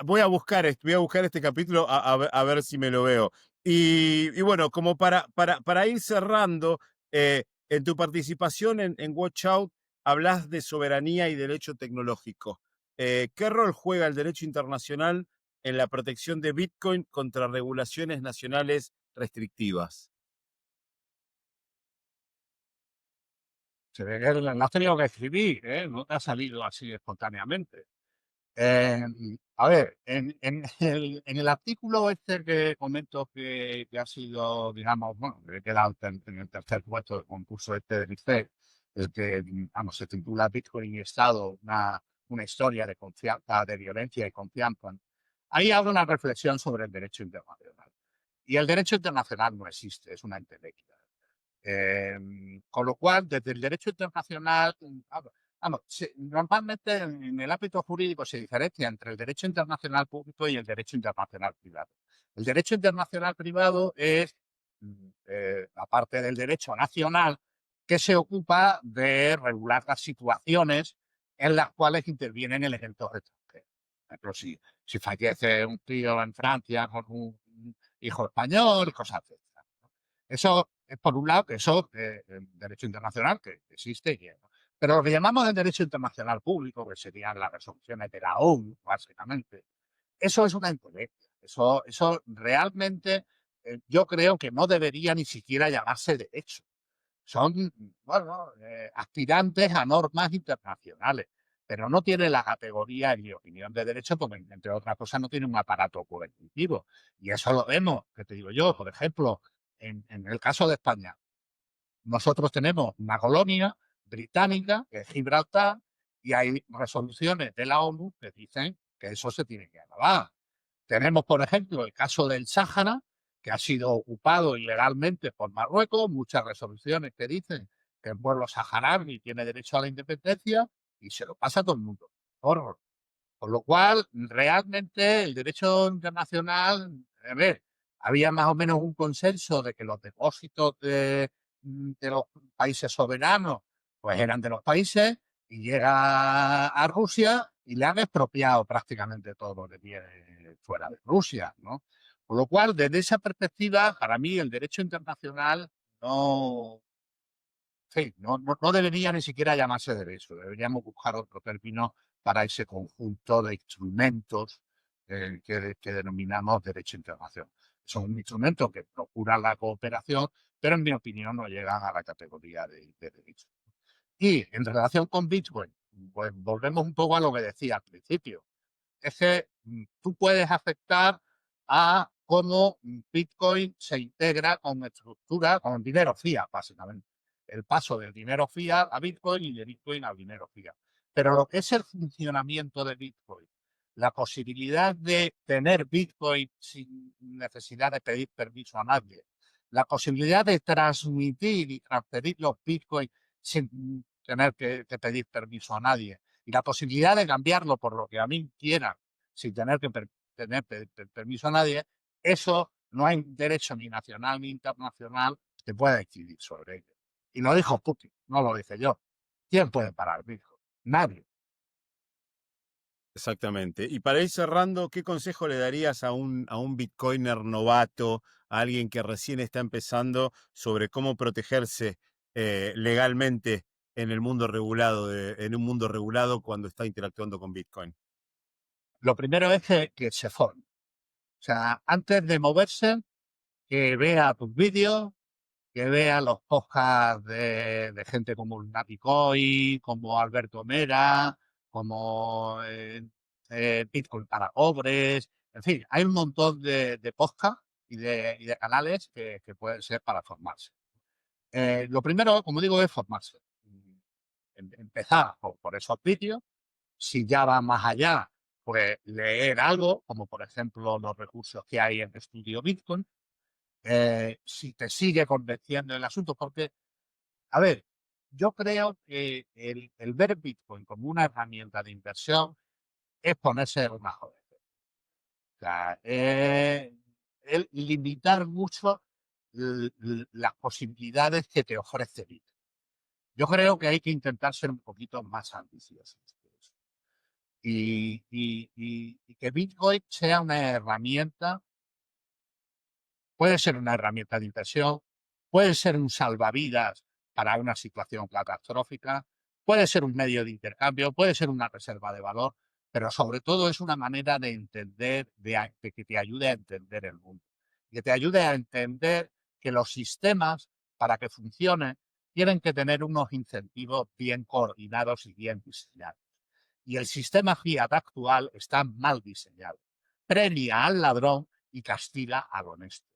voy a buscar este capítulo a ver si me lo veo. Y bueno, como para ir cerrando, en tu participación en Watch Out, hablas de soberanía y derecho tecnológico. ¿Qué rol juega el derecho internacional en la protección de Bitcoin contra regulaciones nacionales restrictivas? Se ve que lo has tenido que escribir, ¿eh? No te ha salido así espontáneamente. A ver, en el artículo este que comento que ha sido, digamos, bueno, que he quedado en el tercer puesto del concurso este del IFE, el que, vamos, se titula Bitcoin y Estado, una historia de confianza, de violencia y confianza. Ahí hago una reflexión sobre el derecho internacional. Y el derecho internacional no existe, es una entelequia. Con lo cual, desde el derecho internacional, normalmente en el ámbito jurídico se diferencia entre el derecho internacional público y el derecho internacional privado. El derecho internacional privado es, aparte del derecho nacional, que se ocupa de regular las situaciones en las cuales intervienen elementos extranjeros. Por ejemplo, si fallece un tío en Francia con un hijo español, cosas así. Eso es por un lado, que eso es derecho internacional que existe. Pero lo que llamamos el derecho internacional público, que serían las resoluciones de la ONU, básicamente, eso es una incoherencia. Eso realmente yo creo que no debería ni siquiera llamarse derecho. Son, bueno, aspirantes a normas internacionales, pero no tiene la categoría, en mi opinión, de derecho, porque, entre otras cosas, no tiene un aparato coercitivo. Y eso lo vemos, que te digo yo, por ejemplo, en el caso de España. Nosotros tenemos una colonia británica, que es Gibraltar, y hay resoluciones de la ONU que dicen que eso se tiene que acabar. Tenemos, por ejemplo, el caso del Sáhara, que ha sido ocupado ilegalmente por Marruecos, muchas resoluciones que dicen que el pueblo saharaui tiene derecho a la independencia y se lo pasa a todo el mundo. Horror. Con lo cual, realmente el derecho internacional, a ver, había más o menos un consenso de que los depósitos de los países soberanos pues eran de los países y llega a Rusia y le han expropiado prácticamente todo lo que tiene fuera de Rusia, ¿no? Con lo cual, desde esa perspectiva, para mí el derecho internacional no, sí, no debería ni siquiera llamarse derecho, deberíamos buscar otro término para ese conjunto de instrumentos que denominamos derecho internacional. Son instrumentos que procuran la cooperación, pero en mi opinión no llegan a la categoría de derecho. Y en relación con Bitcoin, pues volvemos un poco a lo que decía al principio. Es que tú puedes afectar a cómo Bitcoin se integra con estructura, con dinero fiat, básicamente. El paso del dinero fiat a Bitcoin y de Bitcoin al dinero fiat. Pero lo que es el funcionamiento de Bitcoin, la posibilidad de tener Bitcoin sin necesidad de pedir permiso a nadie, la posibilidad de transmitir y transferir los Bitcoin sin tener que pedir permiso a nadie, y la posibilidad de cambiarlo por lo que a mí quiera, sin tener que tener permiso a nadie, eso no hay derecho ni nacional ni internacional que pueda incidir sobre ello. Y lo dijo Putin, no lo dije yo. ¿Quién puede parar, dijo? Nadie. Exactamente. Y para ir cerrando, ¿qué consejo le darías a un bitcoiner novato, a alguien que recién está empezando, sobre cómo protegerse legalmente en el mundo regulado, en un mundo regulado cuando está interactuando con Bitcoin? Lo primero es que se forme. O sea, antes de moverse, que vea tus vídeos, que vea los podcasts de gente como Nati Coy, como Alberto Mera, como Bitcoin para pobres, en fin, hay un montón de podcasts y de canales que pueden ser para formarse. Lo primero, como digo, es formarse. Empezar por esos vídeos. Si ya va más allá, pues leer algo, como por ejemplo los recursos que hay en Estudio Bitcoin. Si te sigue convenciendo el asunto, porque, a ver, yo creo que el ver Bitcoin como una herramienta de inversión es ponerse en una joven. O sea, el limitar mucho las posibilidades que te ofrece Bitcoin. Yo creo que hay que intentar ser un poquito más ambiciosos. Y que Bitcoin sea una herramienta, puede ser una herramienta de inversión, puede ser un salvavidas para una situación catastrófica, puede ser un medio de intercambio, puede ser una reserva de valor, pero sobre todo es una manera de entender, de que te ayude a entender el mundo, que te ayude a entender que los sistemas, para que funcionen, tienen que tener unos incentivos bien coordinados y bien diseñados. Y el sistema fiat actual está mal diseñado. Premia al ladrón y castiga al honesto.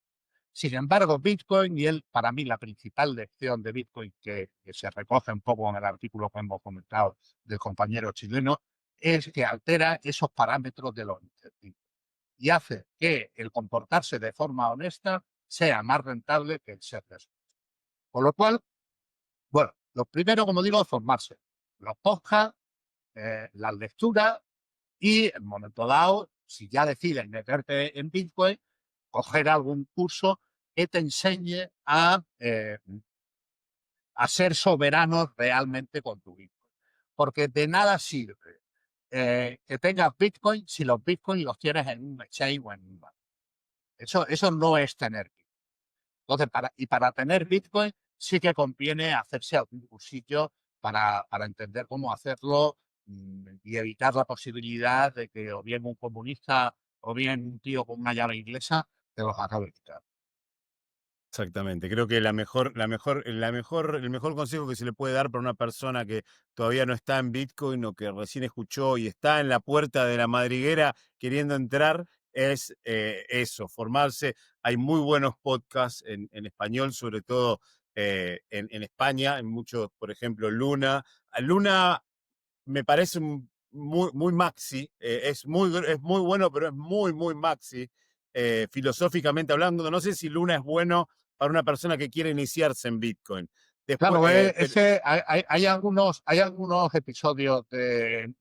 Sin embargo, Bitcoin, y para mí la principal lección de Bitcoin, que se recoge un poco en el artículo que hemos comentado del compañero chileno, es que altera esos parámetros de los incentivos y hace que el comportarse de forma honesta sea más rentable que el ser deshonesto. Con lo cual, bueno, lo primero, como digo, es formarse. Los podcasts, las lecturas y, en un momento dado, si ya decides meterte en Bitcoin, coger algún curso que te enseñe a ser soberano realmente con tu Bitcoin. Porque de nada sirve que tengas Bitcoin si los Bitcoin los tienes en un exchange o en un banco. Eso no es tener Bitcoin. Entonces, para tener Bitcoin sí que conviene hacerse algún cursillo para entender cómo hacerlo y evitar la posibilidad de que o bien un comunista o bien un tío con una llave inglesa te los acabe de quitar. Exactamente. Creo que el mejor consejo que se le puede dar para una persona que todavía no está en Bitcoin o que recién escuchó y está en la puerta de la madriguera queriendo entrar es eso, formarse. Hay muy buenos podcasts en español, sobre todo en España, en muchos, por ejemplo, Luna. Luna me parece muy maxi, es muy bueno, pero es muy maxi, filosóficamente hablando. No sé si Luna es bueno para una persona que quiere iniciarse en Bitcoin. Después, Claro, hay algunos episodios de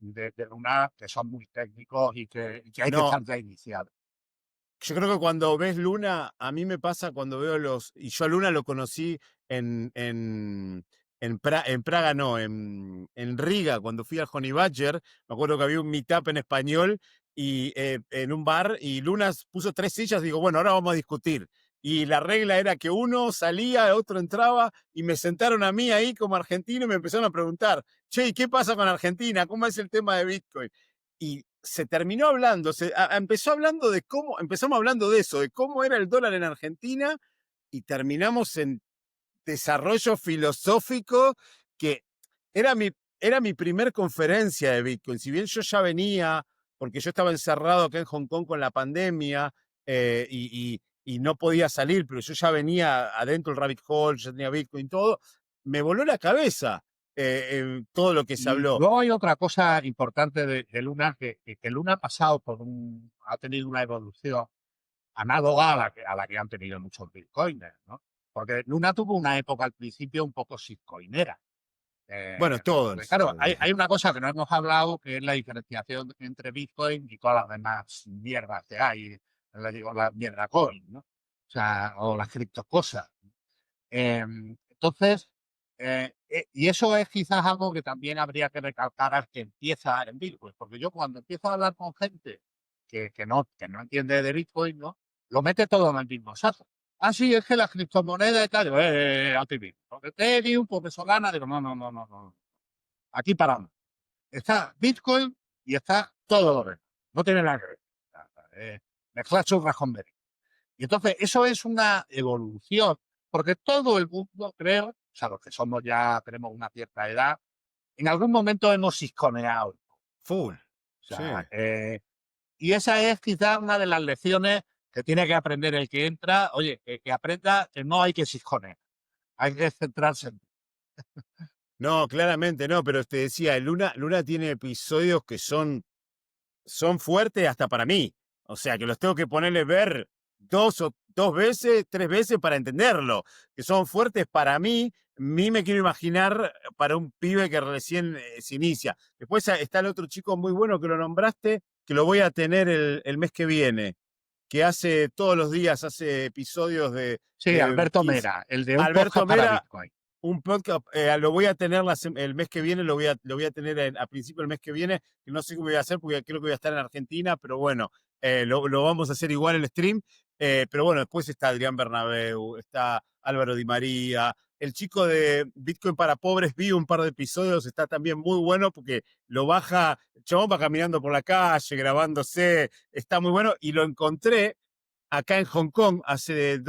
Lunar que son muy técnicos y que hay que no, estar ya iniciado. yo creo que cuando ves Luna, a mí me pasa cuando veo y yo a Luna lo conocí en Praga, no, en Riga, cuando fui al Honey Badger. Me acuerdo que había un meetup en español y en un bar, y Luna puso 3 sillas. Digo, bueno, ahora vamos a discutir. Y la regla era que uno salía, otro entraba, y me sentaron a mí ahí como argentino y me empezaron a preguntar, che, ¿y qué pasa con Argentina? ¿Cómo es el tema de Bitcoin? Y se terminó hablando, empezamos hablando de eso, de cómo era el dólar en Argentina, y terminamos en desarrollo filosófico, que era mi primer conferencia de Bitcoin. Si bien yo ya venía, porque yo estaba encerrado acá en Hong Kong con la pandemia, y no podía salir, pero yo ya venía adentro del rabbit hole, ya tenía Bitcoin, todo, me voló la cabeza todo lo que se Y habló. luego hay otra cosa importante de Luna, que Luna ha pasado ha tenido una evolución análoga a la que han tenido muchos bitcoiners, ¿no? Porque Luna tuvo una época al principio un poco shitcoinera. Bueno, Porque todos. claro, hay una cosa que no hemos hablado, que es la diferenciación entre Bitcoin y todas las demás mierdas que hay, la mierda coin, ¿no? O sea, o las criptocosas. Entonces, y eso es quizás algo que también habría que recalcar al que empieza en Bitcoin, porque yo cuando empiezo a hablar con gente que no entiende de Bitcoin, ¿no? Lo mete todo en el mismo saco. Ah, sí, es que las criptomonedas y tal, digo, a ti mismo. Porque Ethereum, porque Solana, digo, no. Aquí paramos. Está Bitcoin y está todo lo demás. No tiene nada que ver. Mezclar churras con berenjena. Y entonces, eso es una evolución, porque todo el mundo, creo, o sea, los que somos ya, tenemos una cierta edad, en algún momento hemos isconeado. Full. O Sí. sea, y esa es quizás una de las lecciones que tiene que aprender el que entra. Oye, que aprenda que no hay que sisconear, hay que centrarse en. No, claramente no, pero te decía, Luna tiene episodios que son fuertes hasta para mí. O sea, que los tengo que ponerle ver dos veces, 3 veces para entenderlo. Que son fuertes para mí. Ni me quiero imaginar para un pibe que recién se inicia. Después está el otro chico muy bueno que lo nombraste, que lo voy a tener el mes que viene, que hace todos los días, hace episodios Sí, de Alberto 15. Mera, el de un Alberto podcast para Mera, Bitcoin. un podcast, lo voy a tener el mes que viene, lo voy a tener a principio del mes que viene, que no sé qué voy a hacer porque creo que voy a estar en Argentina, pero bueno, lo vamos a hacer igual en el stream. Pero bueno, después está Adrián Bernabeu, está Álvaro Di María, el chico de Bitcoin para pobres, vi un par de episodios, está también muy bueno porque lo baja, el chabón va caminando por la calle, grabándose, está muy bueno, y lo encontré acá en Hong Kong hace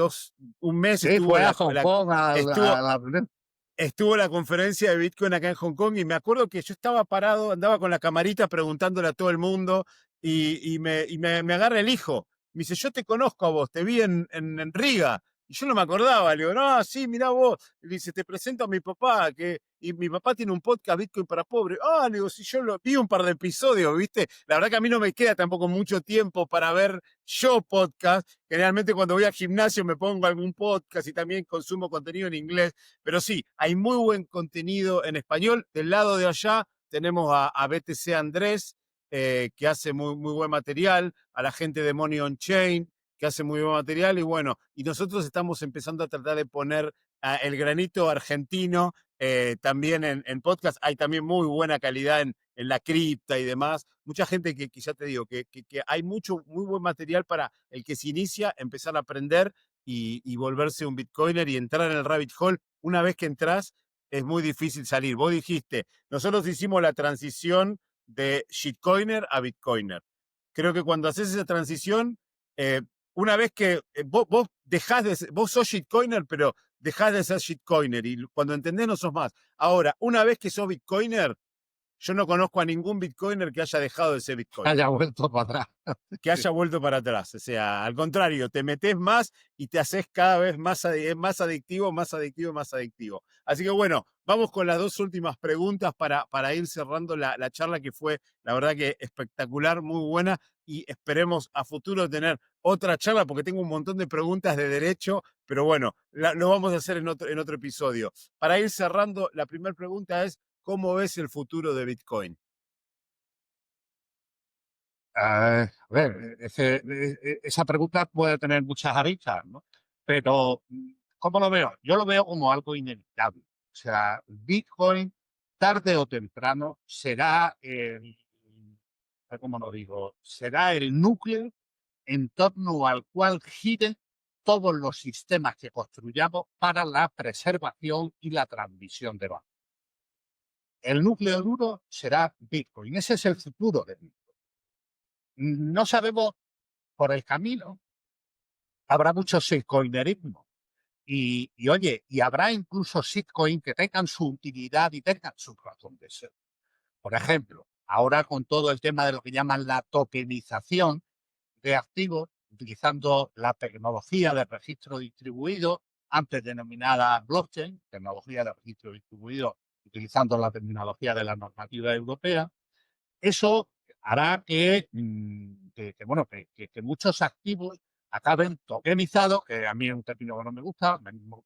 un mes. Sí, fue a Hong Kong Estuvo, a la reunión. estuvo la conferencia de Bitcoin acá en Hong Kong y me acuerdo que yo estaba parado, andaba con la camarita preguntándole a todo el mundo me agarra el hijo. Me dice, yo te conozco a vos, te vi en Riga. Y yo no me acordaba. Le digo, no, sí, mirá vos. Le dice, te presento a mi papá, y mi papá tiene un podcast Bitcoin para pobres. Ah, le digo, si yo lo vi un par de episodios, ¿viste? La verdad que a mí no me queda tampoco mucho tiempo para ver yo podcast. Generalmente cuando voy al gimnasio me pongo algún podcast y también consumo contenido en inglés. Pero sí, hay muy buen contenido en español. Del lado de allá tenemos a BTC Andrés, que hace muy buen material, a la gente de Money on Chain, que hace muy buen material, y bueno, y nosotros estamos empezando a tratar de poner el granito argentino también en podcast. Hay también muy buena calidad en la cripta y demás. Mucha gente que ya te digo, que hay muy buen material para el que se inicia, empezar a aprender y volverse un bitcoiner y entrar en el rabbit hole. Una vez que entras, es muy difícil salir. Vos dijiste, nosotros hicimos la transición de shitcoiner a bitcoiner. Creo que cuando haces esa transición, eh, una vez que vos dejás de ser, vos sos shitcoiner, pero dejás de ser shitcoiner y cuando entendés no sos más. Ahora, una vez que sos bitcoiner, yo no conozco a ningún bitcoiner que haya dejado de ser bitcoiner, Haya vuelto para atrás. que haya vuelto para atrás. O sea, al contrario, te metes más y te haces cada vez más adictivo, más adictivo, más adictivo. Así que bueno, vamos con las dos últimas preguntas para ir cerrando la charla, que fue, la verdad, que espectacular, muy buena, y esperemos a futuro tener otra charla porque tengo un montón de preguntas de derecho, pero bueno, lo vamos a hacer en otro episodio. Para ir cerrando, la primera pregunta es, ¿cómo ves el futuro de Bitcoin? A ver, esa pregunta puede tener muchas aristas, ¿no? Pero, ¿cómo lo veo? Yo lo veo como algo inevitable. O sea, Bitcoin, tarde o temprano, será ¿cómo lo digo? Será el núcleo en torno al cual giren todos los sistemas que construyamos para la preservación y la transmisión de valor. El núcleo duro será Bitcoin. Ese es el futuro de Bitcoin. No sabemos por el camino. Habrá mucho shitcoinerismo. Oye, y habrá incluso shitcoin que tengan su utilidad y tengan su razón de ser. Por ejemplo, ahora con todo el tema de lo que llaman la tokenización de activos, utilizando la tecnología de registro distribuido, antes denominada blockchain, tecnología de registro distribuido, utilizando la terminología de la normativa europea, eso hará que muchos activos acaben tokenizados, que a mí es un término que no me gusta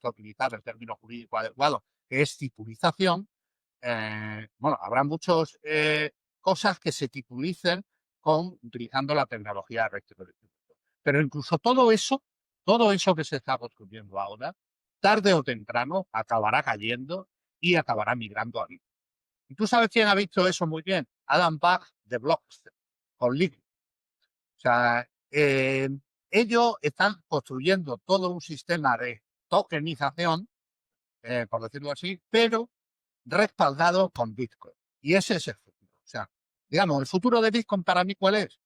utilizar el término jurídico adecuado, que es titulización. Habrá muchas cosas que se titulicen utilizando la tecnología de registro distribuido. Pero incluso todo eso que se está construyendo ahora, tarde o temprano acabará cayendo y acabará migrando a Bitcoin. ¿Y tú sabes quién ha visto eso muy bien? Adam Back de Blockstream, con Liquid. O sea, ellos están construyendo todo un sistema de tokenización, por decirlo así, pero respaldado con Bitcoin. Y ese es el futuro. O sea, digamos, el futuro de Bitcoin para mí, ¿cuál es?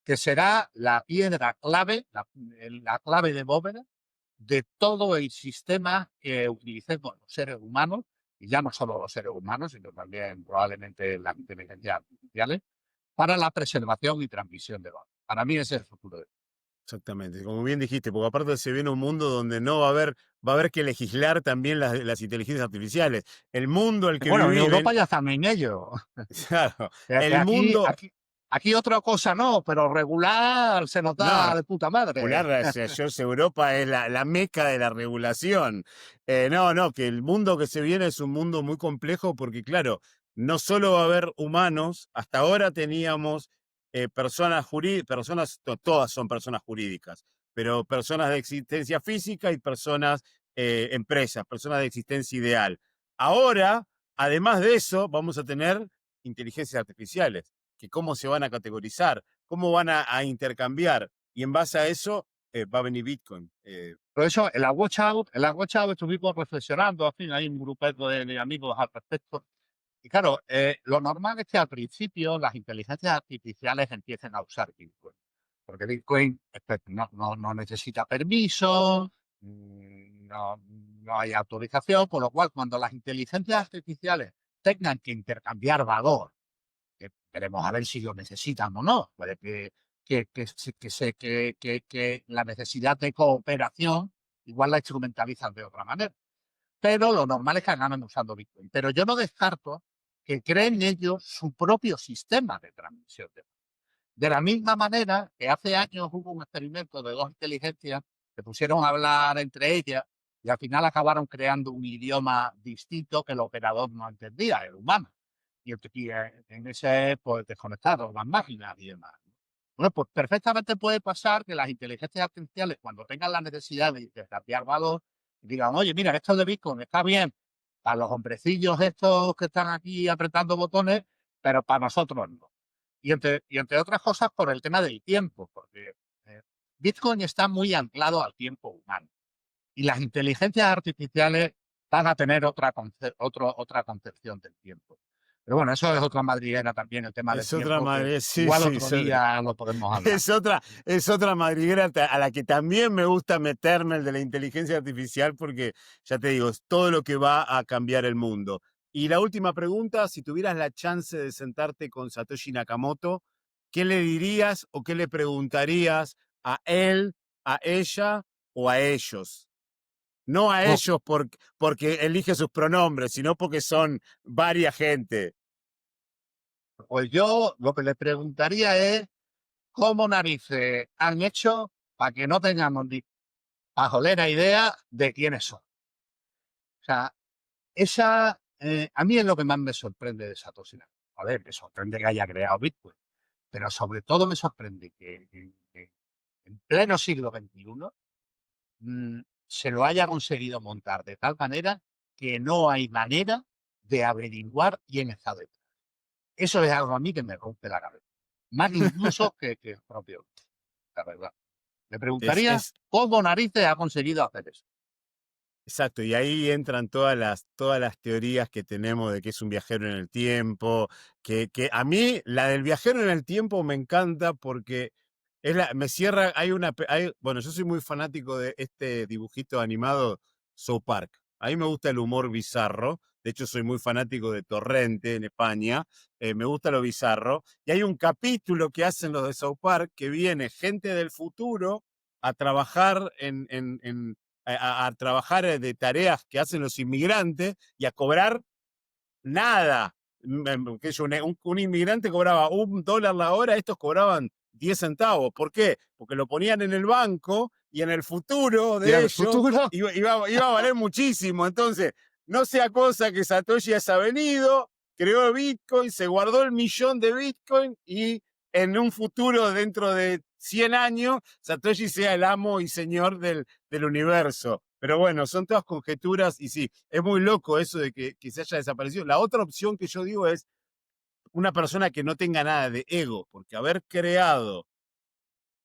Que será la piedra clave, la clave de bóveda de todo el sistema que utilicemos los seres humanos, y ya no solo los seres humanos, sino también probablemente las inteligencias artificiales, para la preservación y transmisión de valor. Para mí ese es el futuro. Exactamente, como bien dijiste, porque aparte se viene un mundo donde no va a haber que legislar también las inteligencias artificiales. El mundo al que Bueno, en vivimos, Europa ya están en ello. claro, Que el mundo, aquí otra cosa no, pero regular se nos no, da de puta madre. Europa es la meca de la regulación. No, que el mundo que se viene es un mundo muy complejo porque, claro, no solo va a haber humanos, hasta ahora teníamos personas jurídicas, todas son personas jurídicas, pero personas de existencia física y personas, empresas, personas de existencia ideal. Ahora, además de eso, vamos a tener inteligencias artificiales, que cómo se van a categorizar, cómo van a intercambiar, y en base a eso va a venir Bitcoin. Por eso, en la Watch Out estuvimos reflexionando, al fin, hay un grupo de amigos al respecto. Y claro, lo normal es que al principio las inteligencias artificiales empiecen a usar Bitcoin. Porque Bitcoin no necesita permiso, no hay autorización, con lo cual cuando las inteligencias artificiales tengan que intercambiar valor, que veremos a ver si lo necesitan o no, puede que la necesidad de cooperación igual la instrumentalizan de otra manera. Pero lo normal es que acaben usando Bitcoin. Pero yo no descarto que creen ellos su propio sistema de transmisión de la misma manera que hace años hubo un experimento de dos inteligencias que pusieron a hablar entre ellas y al final acabaron creando un idioma distinto que el operador no entendía, el humano. En ese, pues, desconectaron las máquinas y demás. Bueno, pues perfectamente puede pasar que las inteligencias artificiales, cuando tengan la necesidad de intercambiar valor, digan, oye, mira, esto de Bitcoin está bien para los hombrecillos estos que están aquí apretando botones, pero para nosotros no. Y entre otras cosas por el tema del tiempo, porque Bitcoin está muy anclado al tiempo humano y las inteligencias artificiales van a tener otra concepción del tiempo. Pero bueno, eso es otra madriguera también, el tema del Es otra tiempo, que madre, sí, igual sí, otro día lo podemos hablar. es otra madriguera a la que también me gusta meterme, el de la inteligencia artificial, porque ya te digo, es todo lo que va a cambiar el mundo. Y la última pregunta, si tuvieras la chance de sentarte con Satoshi Nakamoto, ¿qué le dirías o qué le preguntarías a él, a ella o a ellos? No a Oh, ellos porque elige sus pronombres, sino porque son varias gente. pues yo lo que le preguntaría es cómo narices han hecho para que no tengamos ni pajolera idea de quiénes son. O sea, a mí es lo que más me sorprende de Satoshi Nakamoto. A ver, me sorprende que haya creado Bitcoin, pero sobre todo me sorprende que en pleno siglo XXI se lo haya conseguido montar de tal manera que no hay manera de averiguar quién está detrás. Eso es algo a mí que me rompe la cabeza. Más incluso que el propio, la verdad. Me Es, preguntaría es, cómo narices ha conseguido hacer eso. Exacto, y ahí entran todas las teorías que tenemos de que es un viajero en el tiempo, que a mí la del viajero en el tiempo me encanta porque me cierra, bueno, yo soy muy fanático de este dibujito animado South Park. A mí me gusta el humor bizarro, de hecho soy muy fanático de Torrente en España, me gusta lo bizarro, y hay un capítulo que hacen los de South Park que viene gente del futuro a trabajar a trabajar de tareas que hacen los inmigrantes y a cobrar nada. Un inmigrante cobraba $1 la hora, estos cobraban 10 centavos. ¿Por qué? Porque lo ponían en el banco y en el futuro Y en de el ellos futuro, iba a valer muchísimo. Entonces, no sea cosa que Satoshi haya venido, creó Bitcoin, se guardó el millón de Bitcoin y en un futuro, dentro de 100 años, Satoshi sea el amo y señor del universo. Pero bueno, son todas conjeturas y sí, es muy loco eso de que se haya desaparecido. La otra opción que yo digo es una persona que no tenga nada de ego, porque haber creado.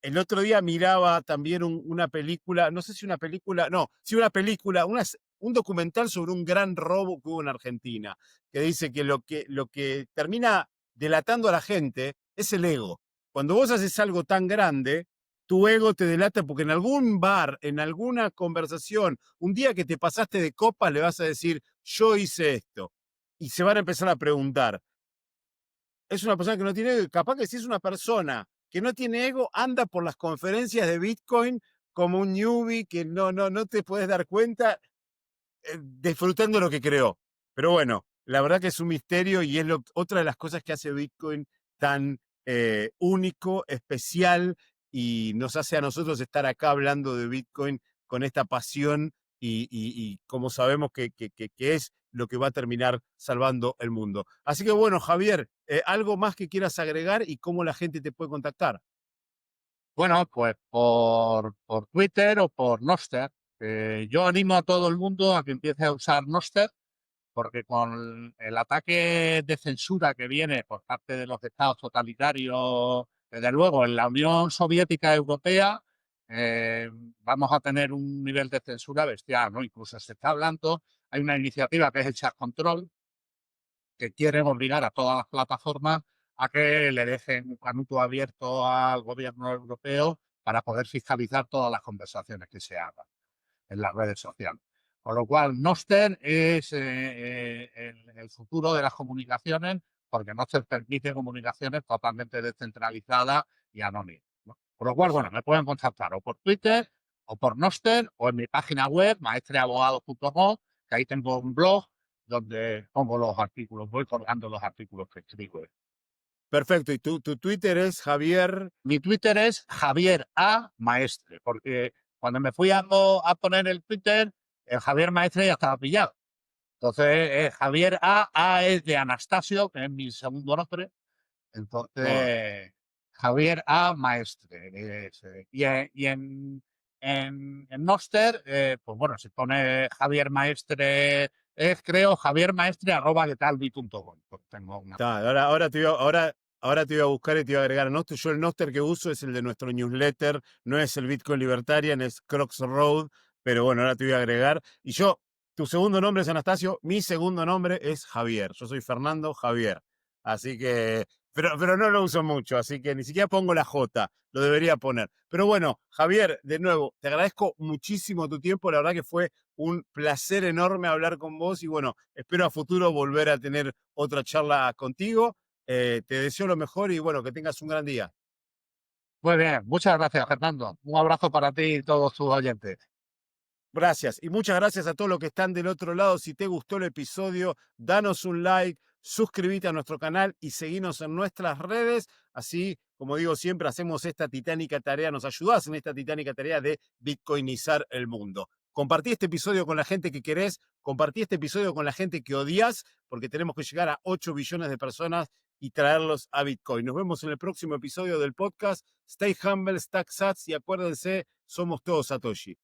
El otro día miraba también una película, no sé si una película, no, sí una película, un documental sobre un gran robo que hubo en Argentina, que dice que lo que termina delatando a la gente es el ego. Cuando vos haces algo tan grande, tu ego te delata porque en algún bar, en alguna conversación, un día que te pasaste de copas, le vas a decir, yo hice esto. Y se van a empezar a preguntar, es una persona que no tiene ego. Capaz que si es una persona que no tiene ego, anda por las conferencias de Bitcoin como un newbie que no te puedes dar cuenta, disfrutando lo que creó. Pero bueno, la verdad que es un misterio y es otra de las cosas que hace Bitcoin tan único, especial y nos hace a nosotros estar acá hablando de Bitcoin con esta pasión y como sabemos que es lo que va a terminar salvando el mundo. Así que bueno, Javier, ¿algo más que quieras agregar y cómo la gente te puede contactar? bueno, pues por Twitter o por Nostr. Yo animo a todo el mundo a que empiece a usar Nostr, porque con el ataque de censura que viene por parte de los estados totalitarios, desde luego en la Unión Soviética Europea, eh, vamos a tener un nivel de censura bestial, ¿no? Incluso se está hablando, hay una iniciativa que es el Chat Control, que quieren obligar a todas las plataformas a que le dejen un canuto abierto al gobierno europeo para poder fiscalizar todas las conversaciones que se hagan en las redes sociales. Con lo cual, Nostr es el futuro de las comunicaciones, porque Nostr permite comunicaciones totalmente descentralizadas y anónimas, ¿no? Con lo cual, bueno, me pueden contactar o por Twitter, o por Nostr, o en mi página web, maestreabogado.com, que ahí tengo un blog donde pongo los artículos, voy colgando los artículos que escribo. Perfecto. ¿Y tu Twitter es Javier? Mi Twitter es Javier A. Maestre, porque cuando me fui a poner el Twitter, el Javier Maestre ya estaba pillado. Entonces, Javier A es de Anastasio, que es mi segundo nombre. Entonces, Javier A. Maestre. Y en Nostr, pues bueno, se pone Javier Maestre, creo, javiermaestre@getalvi.com. Tengo una... Ahora te iba a buscar y te iba a agregar a Nostr. Yo el Nostr que uso es el de nuestro newsletter, no es el Bitcoin Libertarian, es Crossroad, pero bueno, ahora te voy a agregar. Y tu segundo nombre es Anastasio, mi segundo nombre es Javier. Yo soy Fernando Javier. Así que, pero no lo uso mucho, así que ni siquiera pongo la J, lo debería poner. Pero bueno, Javier, de nuevo, te agradezco muchísimo tu tiempo, la verdad que fue un placer enorme hablar con vos y bueno, espero a futuro volver a tener otra charla contigo. Te deseo lo mejor y bueno, que tengas un gran día. Muy bien, muchas gracias, Fernando. Un abrazo para ti y todos tus oyentes. Gracias. Y muchas gracias a todos los que están del otro lado. Si te gustó el episodio, danos un like, suscríbete a nuestro canal y seguinos en nuestras redes. Así, como digo siempre, hacemos esta titánica tarea, nos ayudás en esta titánica tarea de bitcoinizar el mundo. Compartí este episodio con la gente que querés, compartí este episodio con la gente que odias, porque tenemos que llegar a 8 billones de personas y traerlos a Bitcoin. Nos vemos en el próximo episodio del podcast. Stay humble, stack sats y acuérdense, somos todos Satoshi.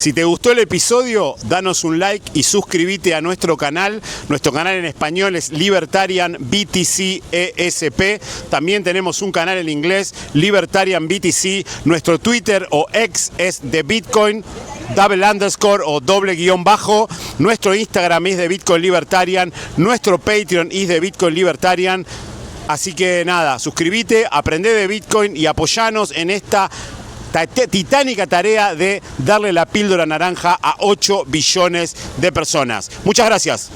Si te gustó el episodio, danos un like y suscríbete a nuestro canal. Nuestro canal en español es Libertarian BTC ESP. También tenemos un canal en inglés, Libertarian BTC. Nuestro Twitter o X es de Bitcoin, __ o __. Nuestro Instagram es de Bitcoin Libertarian. Nuestro Patreon es de Bitcoin Libertarian. Así que nada, suscríbete, aprende de Bitcoin y apoyanos en esta titánica tarea de darle la píldora naranja a 8 billones de personas. Muchas gracias.